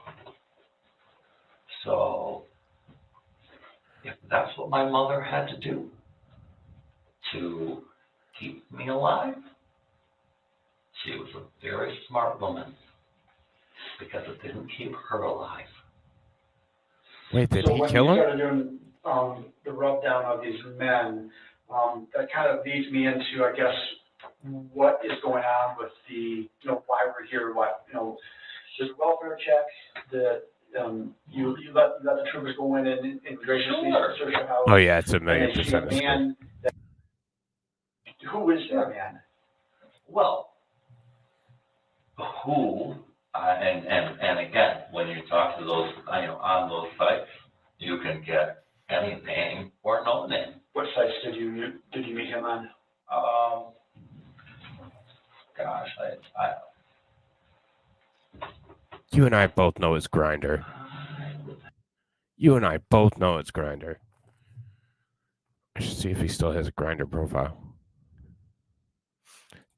So if that's what my mother had to do to keep me alive, She was a very smart woman because it didn't keep her alive. Wait, did So he when kill you him? started doing the rub down of these men, that kind of leads me into, I guess, what is going on with the, why we're here, there's a welfare check that you let the troopers go in and graciously search your house. Oh yeah, it's and they see a $1,000,000%. man who is that man? Well, who, and again, when you talk to those, on those sites, you can get any name or no name. What sites did you meet him on? Gosh, You and I both know it's Grinder. You and I both know it's Grinder. I should see if he still has a Grinder profile.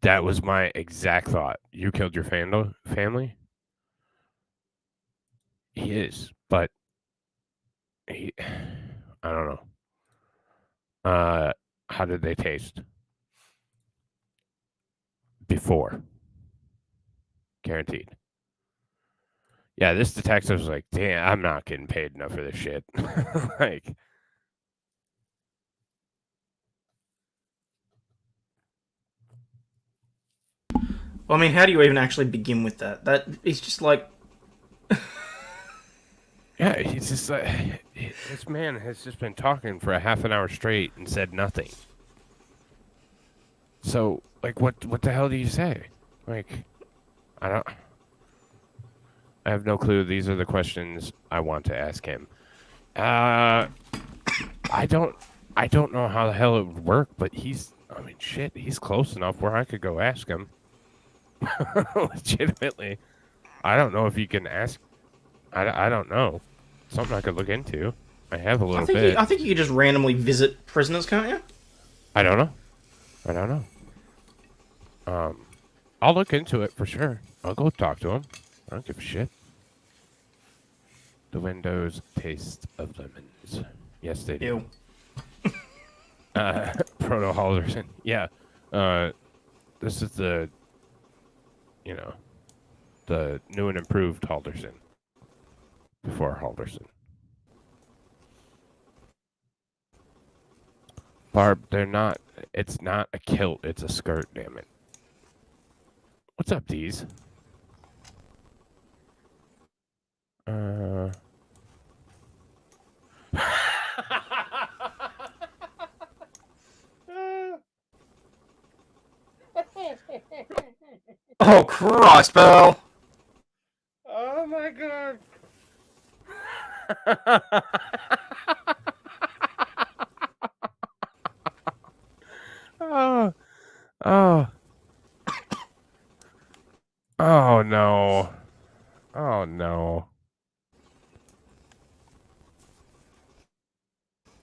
That was my exact thought. You killed your family? He is, but I don't know. How did they taste? Before. Guaranteed. Yeah, this detective was like, damn, I'm not getting paid enough for this shit. Like, Well, I mean, how do you even actually begin with that? That it's just like, yeah, he's just like, this man has just been talking for a half an hour straight and said nothing. So, like, what the hell do you say? Like, I have no clue. These are the questions I want to ask him. I don't know how the hell it would work, but he's close enough where I could go ask him. Legitimately. I don't know if you can ask. I don't know. Something I could look into. I have a little bit. I think you could just randomly visit prisoners, can't you? I don't know. I'll look into it for sure. I'll go talk to him. I don't give a shit. The windows taste of lemons. Yes, they do. Proto Halderson. Yeah. This is the new and improved Halderson. Before Halderson. Barb, it's not a kilt, it's a skirt, damn it. What's up, Deez? Oh, Christ, Belle! Oh my god. Oh no. Oh no.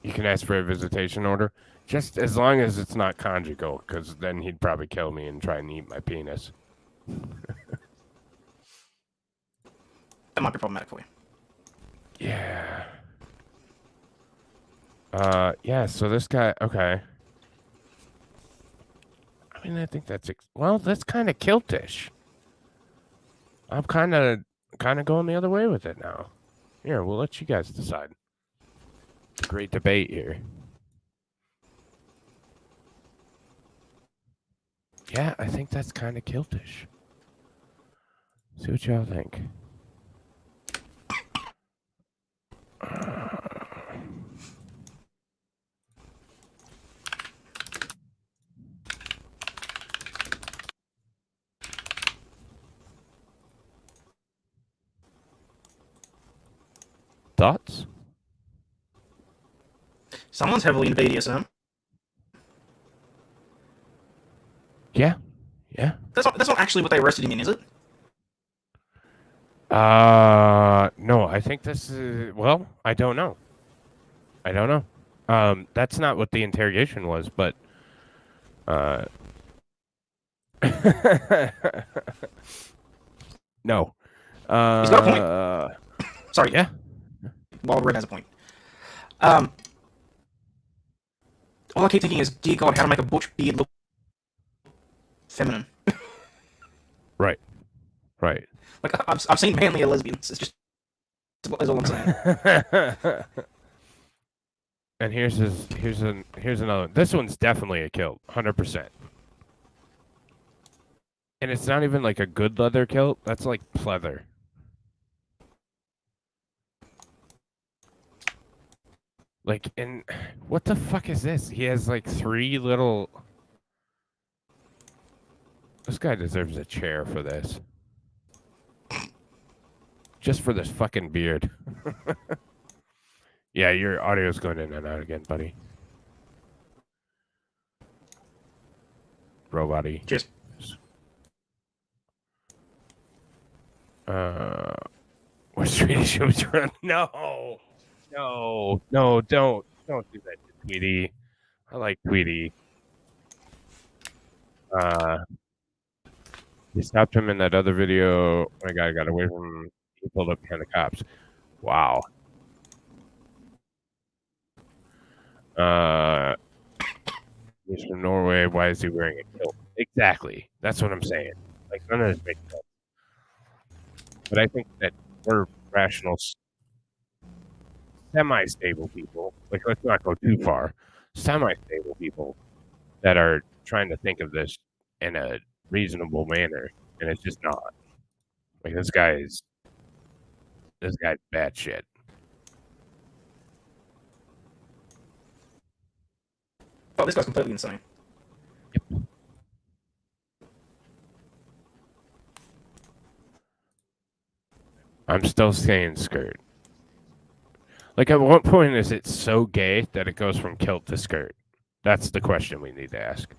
You can ask for a visitation order, just as long as it's not conjugal, because then he'd probably kill me and try and eat my penis. That might be problematic for you. Yeah. Yeah, so this guy, okay. I mean, I think that's, that's kind of kiltish. I'm kind of going the other way with it now. Here, we'll let you guys decide. Great debate here. Yeah, I think that's kind of kiltish. See what y'all think. Thoughts? Someone's heavily into BDSM. Yeah. That's not actually what they arrested him in, is it? No, I think this is, I don't know. That's not what the interrogation was, but, no. He's got a point. Sorry. Yeah. Wild Red has a point. All I keep thinking is, dear God, how to make a butch beard look feminine. Right. Right. Like I've seen manlier lesbians. It's just that's all I'm saying. And here's another one. This one's definitely a kilt, 100%. And it's not even like a good leather kilt. That's like pleather. Like, and what the fuck is this? He has like 3 little. This guy deserves a chair for this. Just for this fucking beard. Yeah, your audio's going in and out again, buddy. Robot-y. Just. What's Tweety Shoes run? No, don't do that to Tweety. I like Tweety. They stopped him in that other video. My guy got away from him. He pulled up behind the cops. Wow. He's from Norway. Why is he wearing a kilt? Exactly. That's what I'm saying. Like, none of this makes sense. But I think that we're rational, semi-stable people. Like, let's not go too far. Semi-stable people that are trying to think of this in a reasonable manner, and it's just not. Like, this guy's bad shit. Oh, this guy's completely insane. Yep. I'm still saying skirt. Like, at what point is it so gay that it goes from kilt to skirt? That's the question we need to ask.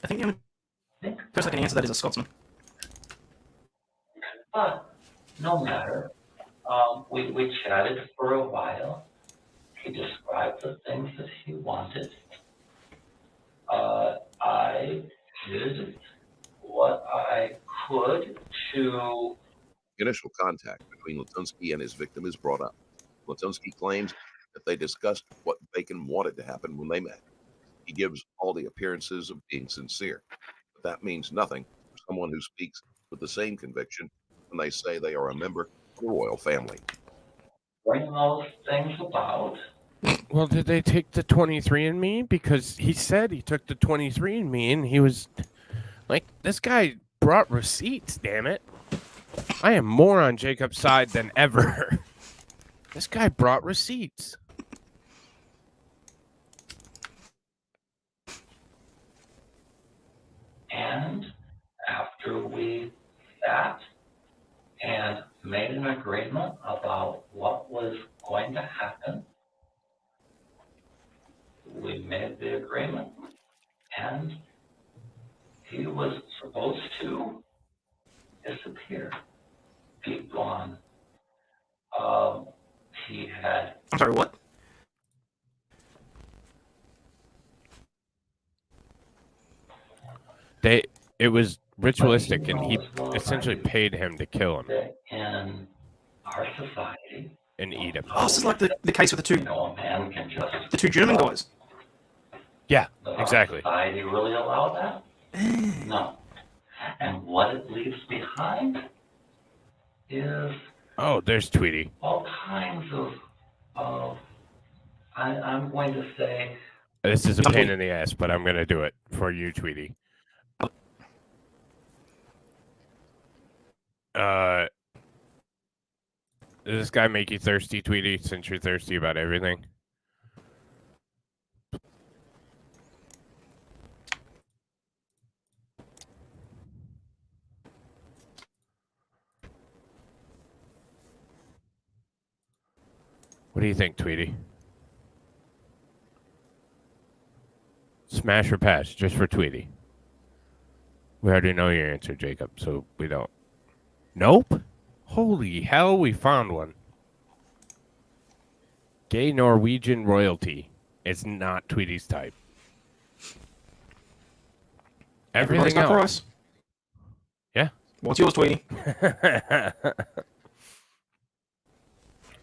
I think the only person that can answer that is a Scotsman. But no matter. We chatted for a while. He described the things that he wanted. I did what I could to... Initial contact between Latunski and his victim is brought up. Latunski claims that they discussed what Bacon wanted to happen when they met. He gives all the appearances of being sincere, but that means nothing for someone who speaks with the same conviction when they say they are a member of the royal family. Bring those things about. Well, did they take the 23andMe? Because he said he took the 23andMe, and he was like, this guy brought receipts, damn it. I am more on Jacob's side than ever. This guy brought receipts. And after we sat and made an agreement about what was going to happen, we made the agreement, and he was supposed to disappear, be gone. He had... I'm sorry, what? It was ritualistic, and he essentially paid him to kill him. In our society... And eat him. Oh, this is like the case with the two German guys. Yeah, exactly. Society really allow that? No. And what it leaves behind is... Oh, there's Tweety. All kinds of I'm going to say... This is a pain in the ass, but I'm going to do it for you, Tweety. Does this guy make you thirsty, Tweety, since you're thirsty about everything? What do you think, Tweety? Smash or pass, just for Tweety. We already know your answer, Jacob, so we don't. Nope. Holy hell, we found one. Gay Norwegian royalty. It's not Tweety's type. Everything else. Price. Yeah. What's yours, Tweety?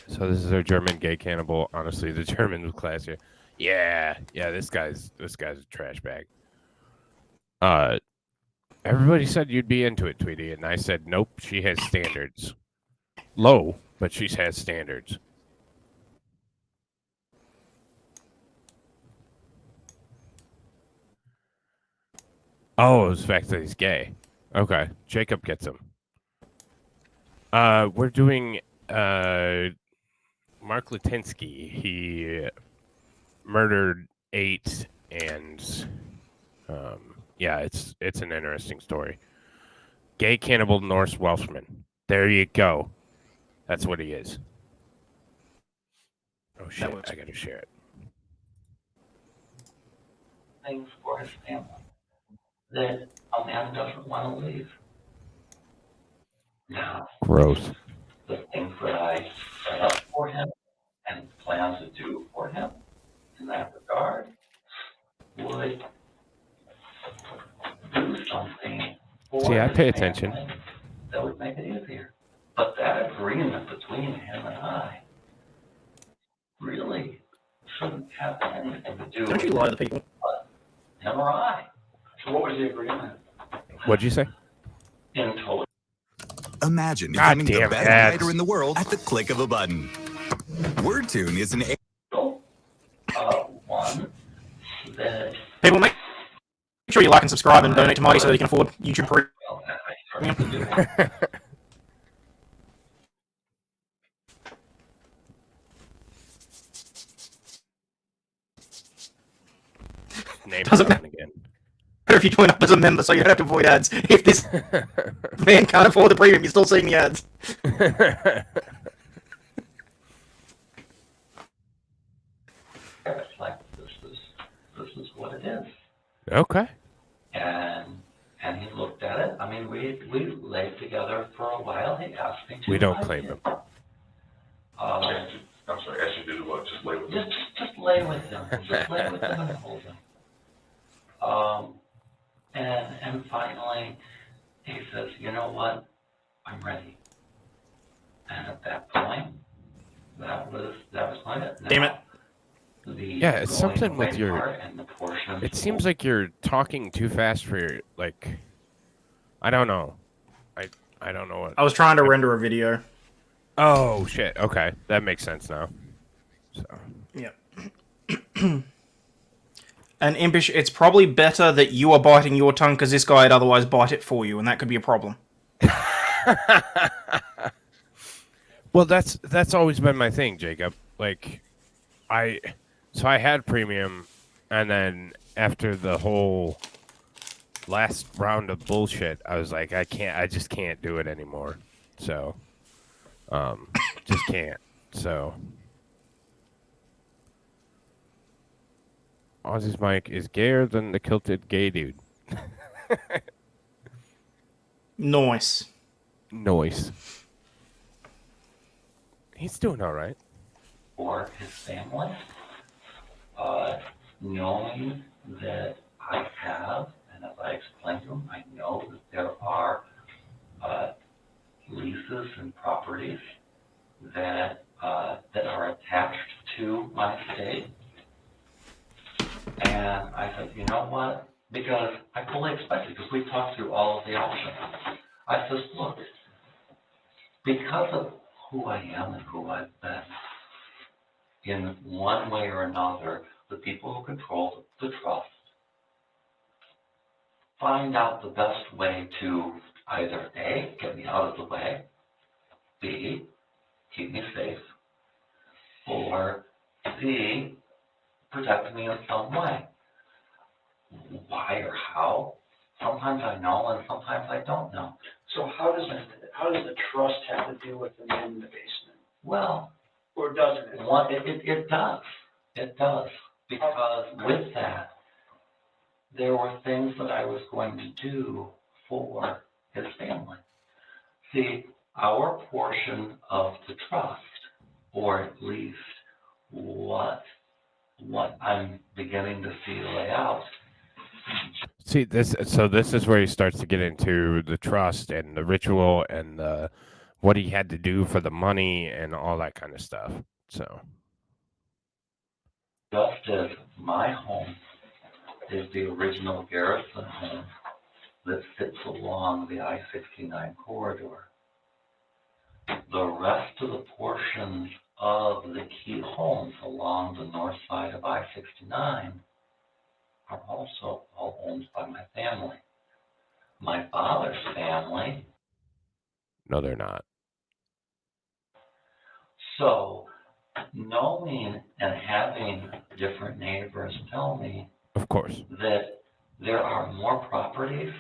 So this is our German gay cannibal. Honestly, the German was classier. Yeah. This guy's a trash bag. Everybody said you'd be into it, Tweety, and I said nope. She has standards. Low, but she has standards. Oh, it was the fact that he's gay. Okay, Jacob gets him. We're doing Mark Latunski. He murdered 8, and yeah, it's an interesting story. Gay cannibal Norse Welshman. There you go. That's what he is. Oh shit! I gotta share it. Things for his family that a man doesn't want to leave. Now, Gross. the things that I set up for him and plan to do for him in that regard would do something for See, I his pay attention. family that would make it easier. But that agreement between him and I really shouldn't have anything to do Don't you lie to people. him or I. So what was the agreement? What'd you say? In total. Imagine God becoming the damn best ads. writer in the world at the click of a button. WordTune is an One that People, make sure you like and subscribe and donate to Mighty so you can afford YouTube Premium. Name Doesn't matter again. if you join up as a member so you don't have to avoid ads. If this man can't afford the premium, you're still seeing the ads. It's like this is what it is. Okay. And he looked at it. I mean, we laid together for a while. He asked me to. We don't I claim did. him. I'm sorry, asked you to do what? Just lay with him? Just lay with him. Just lay with him and hold him. And finally, he says, you know what? I'm ready. And at that point, that was it. Damn it. Yeah, it's something with your. And the portion It seems like you're talking too fast for your, like. I don't know. I don't know what. I was trying to render a video. Oh shit! Okay, that makes sense now. So. Yep. And Impish, it's probably better that you are biting your tongue because this guy would otherwise bite it for you, and that could be a problem. Well, that's always been my thing, Jacob. Like, I had premium, and then after the whole last round of bullshit, I was like, I just can't do it anymore. So, just can't. So, Ozzy's mic is gayer than the kilted gay dude. Nice. He's doing all right. For his family, knowing that I have, and as I explained to him, I know that there are leases and properties that are attached to my estate. And I said, you know what? Because I fully expected, because we talked through all of the options. I said, look, because of who I am and who I've been, in one way or another, the people who control the trust find out the best way to either A, get me out of the way, B, keep me safe, or C, protect me in some way. Why or how? Sometimes I know and sometimes I don't know. So how does the trust have to do with the man in the basement? Well, Or doesn't it? it does. It does. Because with that, there were things that I was going to do for his family. See, our portion of the trust, or at least what I'm beginning to see lay out. See this. So this is where he starts to get into the trust and the ritual and the what he had to do for the money and all that kind of stuff. So, just as my home is the original Garrison home that sits along the I-69 corridor, the rest of the portions of the key homes along the north side of I-69 are also all owned by my family. My father's family. no, they're not. So, knowing and having different neighbors tell me, of course, that there are more properties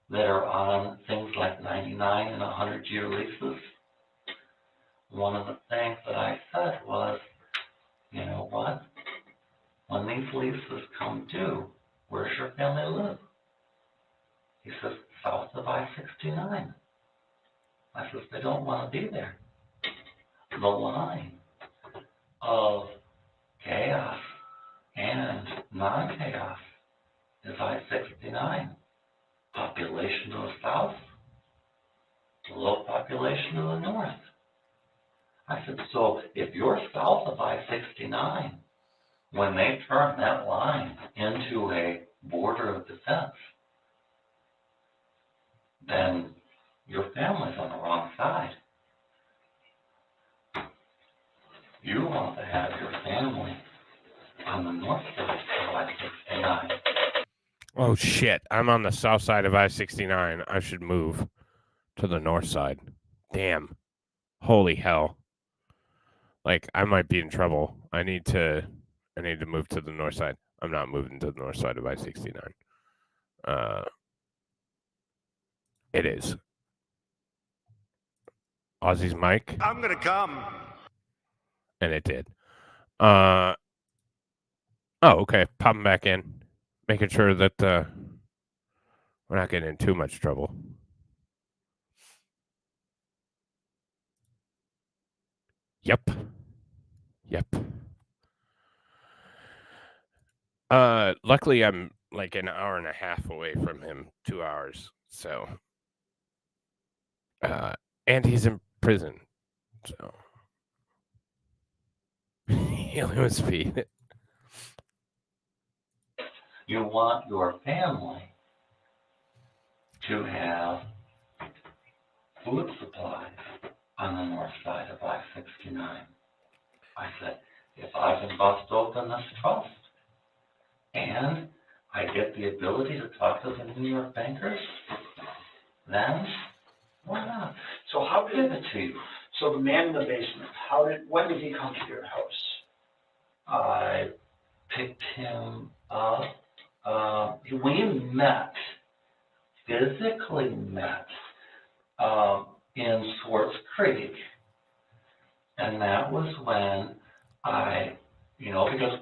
that are on things like 99 and 100-year leases. One of the things that I said was, you know what? When these leases come due, where's your family live? He says, south of I-69. I says, they don't want to be there. The line of chaos and non-chaos is I-69. Population to the south, low population to the north. I said, so if you're south of I-69, when they turn that line into a border of defense, then your family's on the wrong side. You want to have your family on the north side of I-69. Oh, shit. I'm on the south side of I-69. I should move to the north side. Damn. Holy hell. Like, I might be in trouble. I need to move to the north side. I'm not moving to the north side of I-69. It is. Aussie's mic. I'm going to come. And it did. Oh, okay. Popping back in. Making sure that we're not getting in too much trouble. Yep. Luckily I'm like an hour and a half away from him, 2 hours. So, and he's in prison. So, helium speed. You want your family to have food supplies on the north side of I-69. I said, if I can bust open this trust and I get the ability to talk to the New York bankers, then why not? So how Give did it to you. so the man in the basement? When did he come to your house? I picked him up. We physically met in Swartz Creek, and that was when because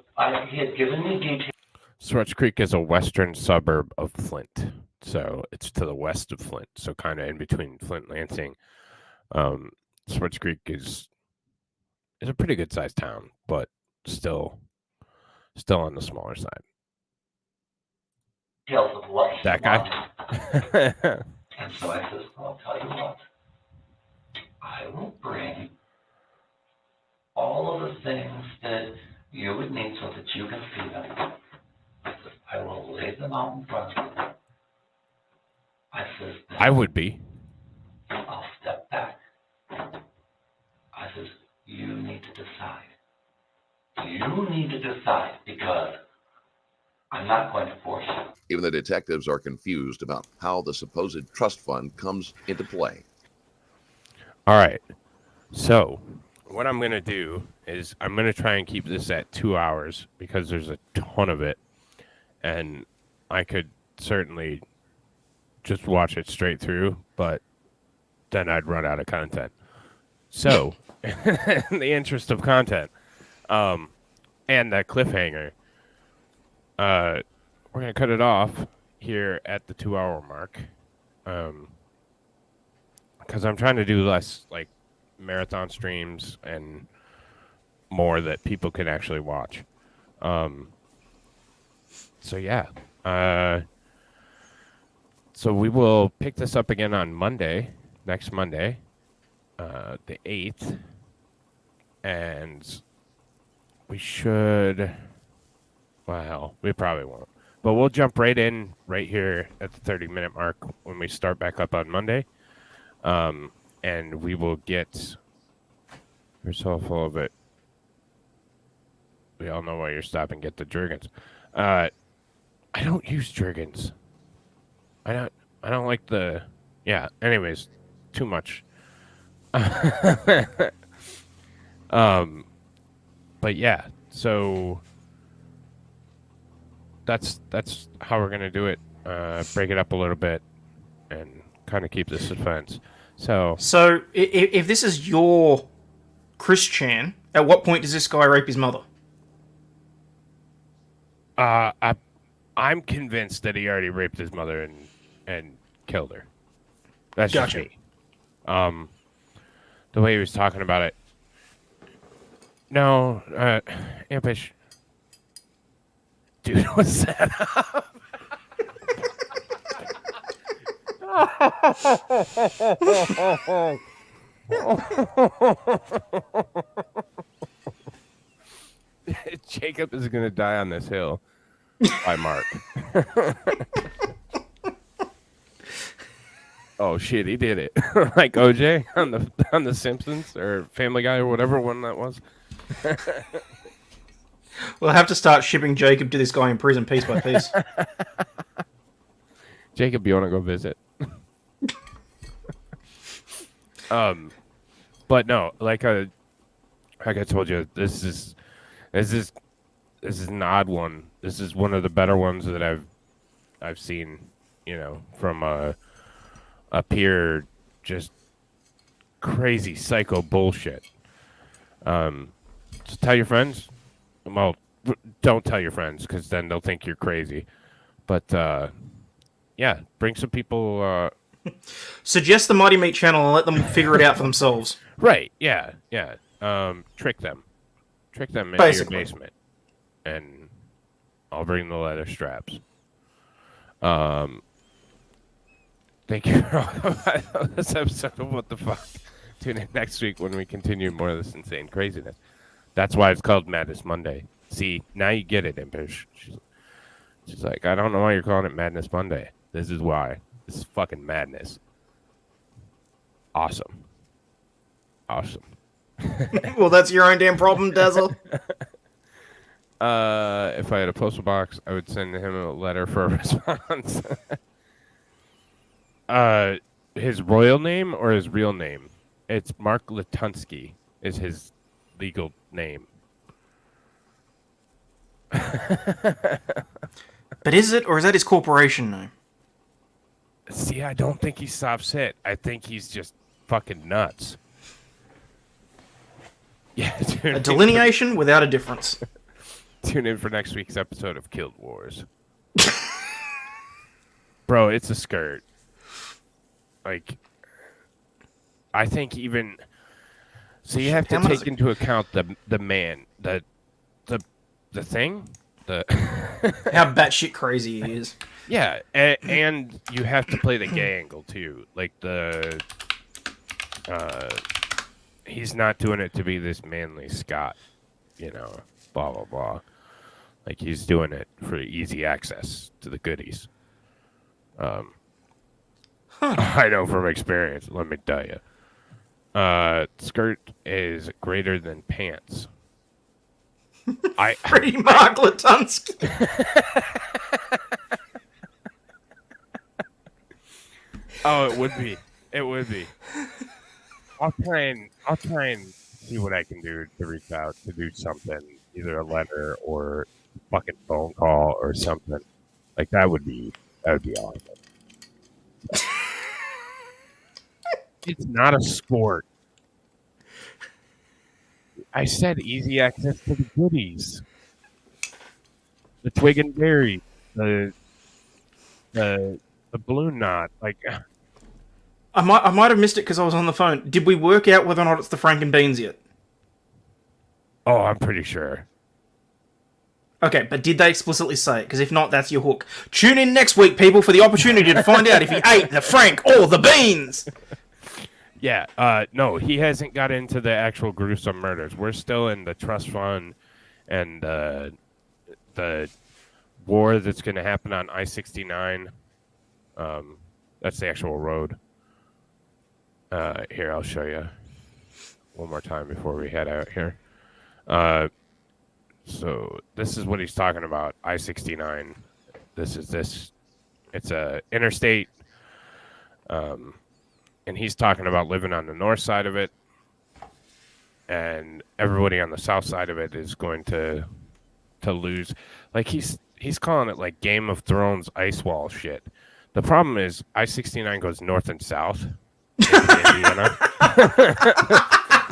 he had given me details. Swartz Creek is a western suburb of Flint. So it's to the west of Flint. So kind of in between Flint and Lansing. Swartz Creek is a pretty good sized town, but still on the smaller side. Of what that guy. And so I said, well, I'll tell you what. I will bring all of the things that you would need so that you can see them. I said, I will lay them out in front of you. I said, I would be. I'll step back. I said, you need to decide. You need to decide because I'm not going to force you. Even the detectives are confused about how the supposed trust fund comes into play. All right. So what I'm going to do is I'm going to try and keep this at 2 hours because there's a ton of it. And I could certainly just watch it straight through, but then I'd run out of content. So in the interest of content and that cliffhanger, we're going to cut it off here at the 2 hour mark. Because I'm trying to do less like marathon streams and more that people can actually watch. So yeah. So we will pick this up again on Monday, next Monday. the 8th, and we should. Well, we probably won't, but we'll jump right in right here at the 30-minute mark when we start back up on Monday, and we will get. You're so full of it. We all know why you're stopping. Get the Jergens. I don't use Jergens. I don't like the. Yeah. Anyways, too much. But yeah. So that's how we're gonna do it. Break it up a little bit and kind of keep the suspense. So if this is your Chris Chan, at what point does this guy rape his mother? I'm convinced that he already raped his mother and killed her. That's just me. The way he was talking about it. No, Ampish. Dude, what's that? Jacob is gonna die on this hill. By Mark. Oh shit, he did it. Like OJ on the Simpsons or Family Guy or whatever one that was. We'll have to start shipping Jacob to this guy in prison piece by piece. Jacob, you want to go visit? But no, like I told you, this is an odd one. This is one of the better ones that I've seen, from a pure just crazy psycho bullshit. Just tell your friends. Well, don't tell your friends because then they'll think you're crazy. But yeah, bring some people. Suggest the Mighty Meat channel and let them figure it out for themselves. Right? Yeah. Trick them into Basically. your basement, and I'll bring the leather straps. Thank you for this episode of What the Fuck. Tune in next week when we continue more of this insane craziness. That's why it's called Madness Monday. See, now you get it, Impish. She's like, I don't know why you're calling it Madness Monday. This is why. This is fucking madness. Awesome. Well, that's your own damn problem, Dazzle. If I had a postal box, I would send him a letter for a response. His royal name or his real name? It's Mark Latunski is his legal name. But is it, or is that his corporation name? See, I don't think he's soft set. I think he's just fucking nuts. Yeah, a delineation without a difference. Tune in for next week's episode of Killed Wars. Bro, it's a skirt. Like, I think even... So you have to take into account the man, the thing, how batshit crazy he is. Yeah, and you have to play the gay angle too. Like he's not doing it to be this manly Scot, blah blah blah. Like he's doing it for easy access to the goodies. I know from experience. Let me tell you. Skirt is greater than pants. Pretty Mark Latunski. Oh, it would be. It would be. I'll try and see what I can do to reach out to do something, either a letter or a fucking phone call or something. Like that would be awesome. It's not a sport. I said easy access to the goodies. The twig and berry, the balloon knot. Like, I might have missed it because I was on the phone. Did we work out whether or not it's the Franken beans yet? Oh, I'm pretty sure. Okay, but did they explicitly say it? Because if not, that's your hook. Tune in next week, people, for the opportunity to find out if he ate the Frank or the beans. Yeah. No, he hasn't got into the actual gruesome murders. We're still in the trust fund and the war that's going to happen on I-69. That's the actual road. Here, I'll show you one more time before we head out here. So this is what he's talking about. I-69. It's a interstate. And he's talking about living on the north side of it, and everybody on the south side of it is going to lose. Like he's calling it like Game of Thrones ice wall shit. The problem is I-69 goes north and south into Indiana.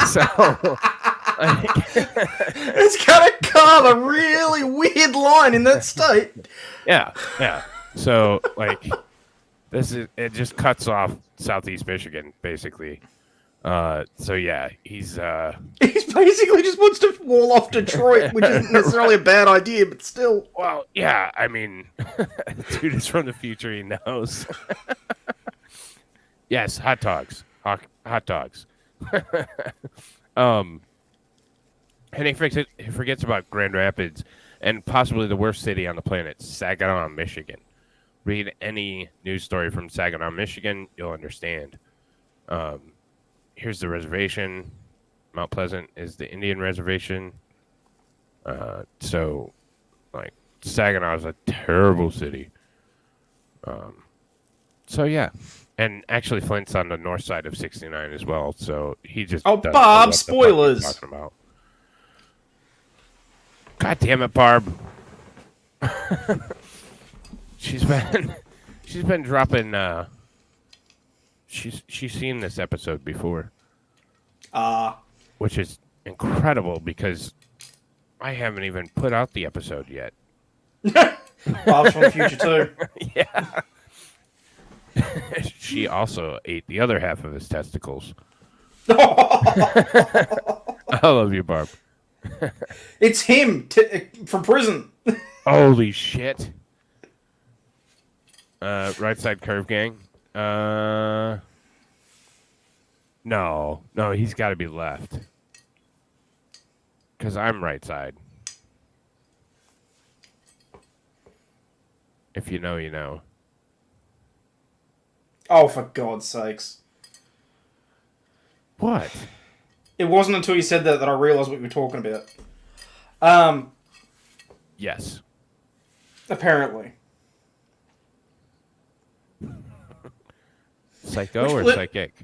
So it's gotta carve a really weird line in that state. Yeah. So like it just cuts off southeast Michigan, basically. So yeah, he's basically just wants to wall off Detroit, which isn't necessarily a bad idea, but still. Well, yeah, I mean, dude is from the future, he knows. Yes, hot dogs. Hot dogs. And he forgets about Grand Rapids and possibly the worst city on the planet, Saginaw, Michigan. Read any news story from Saginaw, Michigan, you'll understand. Here's the reservation. Mount Pleasant is the Indian reservation. So, like, Saginaw is a terrible city. So, yeah. And actually, Flint's on the north side of 69 as well. So, he just... Oh, Bob, spoilers! Talking about. God damn it, Barb. She's been dropping. She's seen this episode before. Which is incredible because I haven't even put out the episode yet. Bob's from the future too. Yeah. She also ate the other half of his testicles. I love you, Barb. It's him from prison. Holy shit. Right side curve gang. No, he's got to be left. Because I'm right side. If you know, you know. Oh, for God's sakes. What? It wasn't until you said that I realised what you were talking about. Yes. Apparently. Psycho or psychic?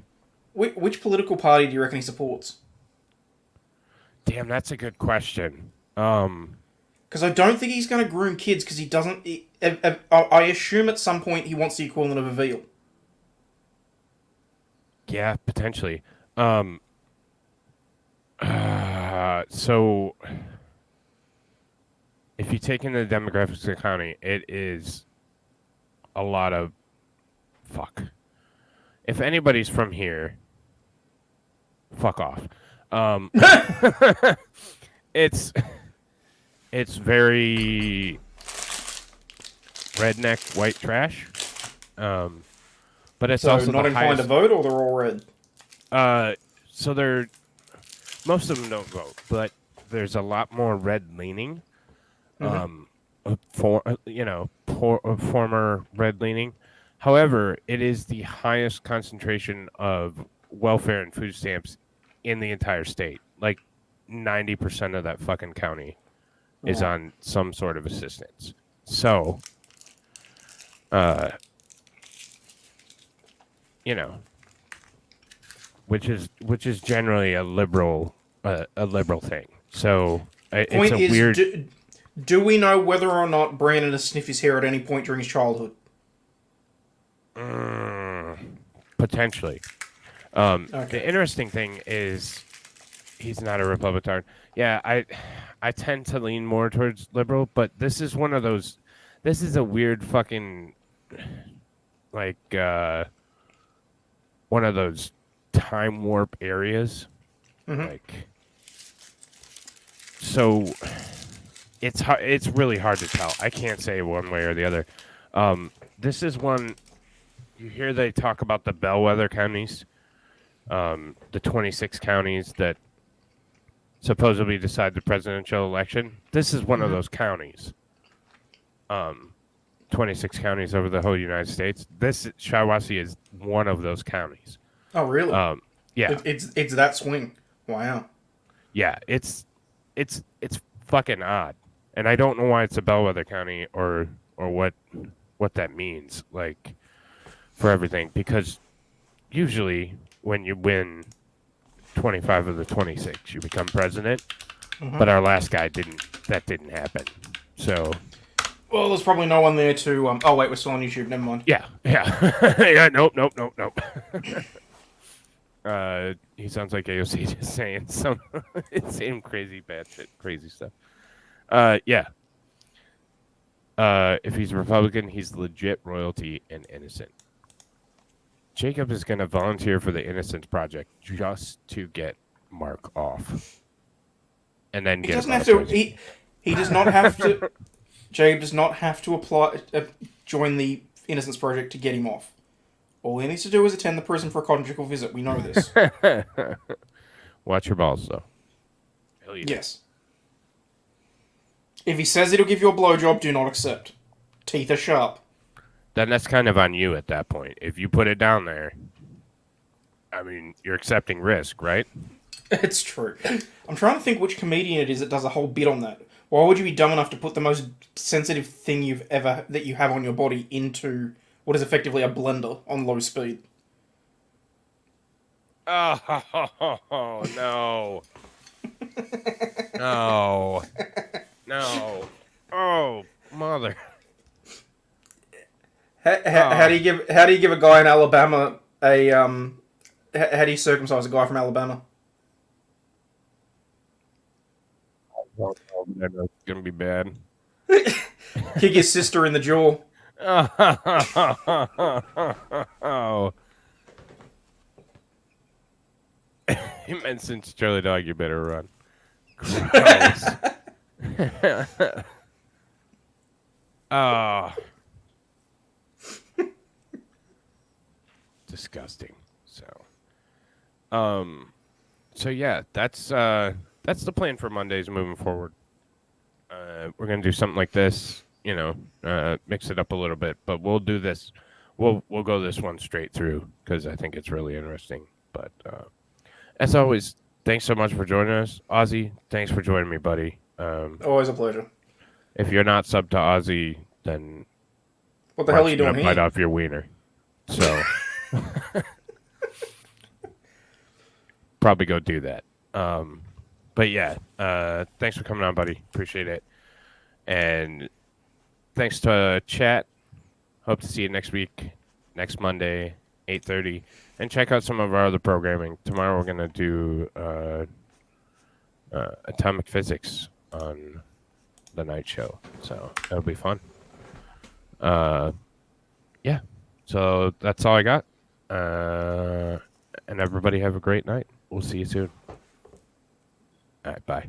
Which political party do you reckon he supports? Damn, that's a good question. Because I don't think he's going to groom kids because he doesn't... I assume at some point he wants the equivalent of a veal. Yeah, potentially. So, if you take into the demographics of the county, it is a lot of... Fuck. If anybody's from here, fuck off. It's very redneck white trash. But it's so also not the inclined highest... to vote, or they're all red? So they're... Most of them don't vote, but there's a lot more red leaning. Former red leaning. However, it is the highest concentration of welfare and food stamps in the entire state. Like 90% of that fucking county is on some sort of assistance. So, which is generally a liberal thing. So it's a weird. Do we know whether or not Brandon has sniffed his hair at any point during his childhood? Potentially. The interesting thing is he's not a Republican. Yeah, I tend to lean more towards liberal, but this is one of those. This is a weird fucking like one of those time warp areas. Like, so it's really hard to tell. I can't say one way or the other. This is one. You hear they talk about the bellwether counties. the 26 counties that supposedly decide the presidential election. This is one of those counties. 26 counties over the whole United States. This Shiawassee is one of those counties. Oh, really? Yeah. It's that swing. Wow. Yeah, it's fucking odd, and I don't know why it's a bellwether county or what that means, like, for everything, because usually when you win 25 of the 26, you become president. But our last guy didn't happen. So, well, there's probably no one there to. Oh wait, we're still on YouTube. Never mind. Yeah. Yeah. Nope. He sounds like AOC just saying some insane, crazy, bad shit, crazy stuff. Yeah. If he's Republican, he's legit royalty and innocent. Jacob is going to volunteer for the Innocence Project just to get Mark off, and then he doesn't have to. He does not have to. Jacob does not have to apply join the Innocence Project to get him off. All he needs to do is attend the prison for a conjugal visit. We know this. Watch your balls, though. Yes. If he says it'll give you a blowjob, do not accept. Teeth are sharp. Then that's kind of on you at that point. If you put it down there, I mean, you're accepting risk, right? It's true. I'm trying to think which comedian it is that does a whole bit on that. Why would you be dumb enough to put the most sensitive thing that you have on your body into what is effectively a blender on low speed? Oh, no. No. No. Oh, mother. How do you give a guy in Alabama a how do you circumcise a guy from Alabama? It's gonna be bad. Kick his sister in the jaw. Oh. He meant since Charlie Dog, you better run. Gross. Oh. Disgusting. So yeah, that's the plan for Mondays moving forward. We're gonna do something like this, mix it up a little bit, but we'll do this. We'll go this one straight through because I think it's really interesting. But as always, thanks so much for joining us, Ozzy. Thanks for joining me, buddy. Always a pleasure. If you're not subbed to Ozzy, then what the hell are you doing here? Bite off your wiener. So probably go do that. But yeah, thanks for coming on, buddy. Appreciate it. And thanks to chat. Hope to see you next week, next Monday, 8:30. And check out some of our other programming. Tomorrow we're going to do atomic physics on the night show. So that'll be fun. Yeah. So that's all I got. And everybody have a great night. We'll see you soon. All right, bye.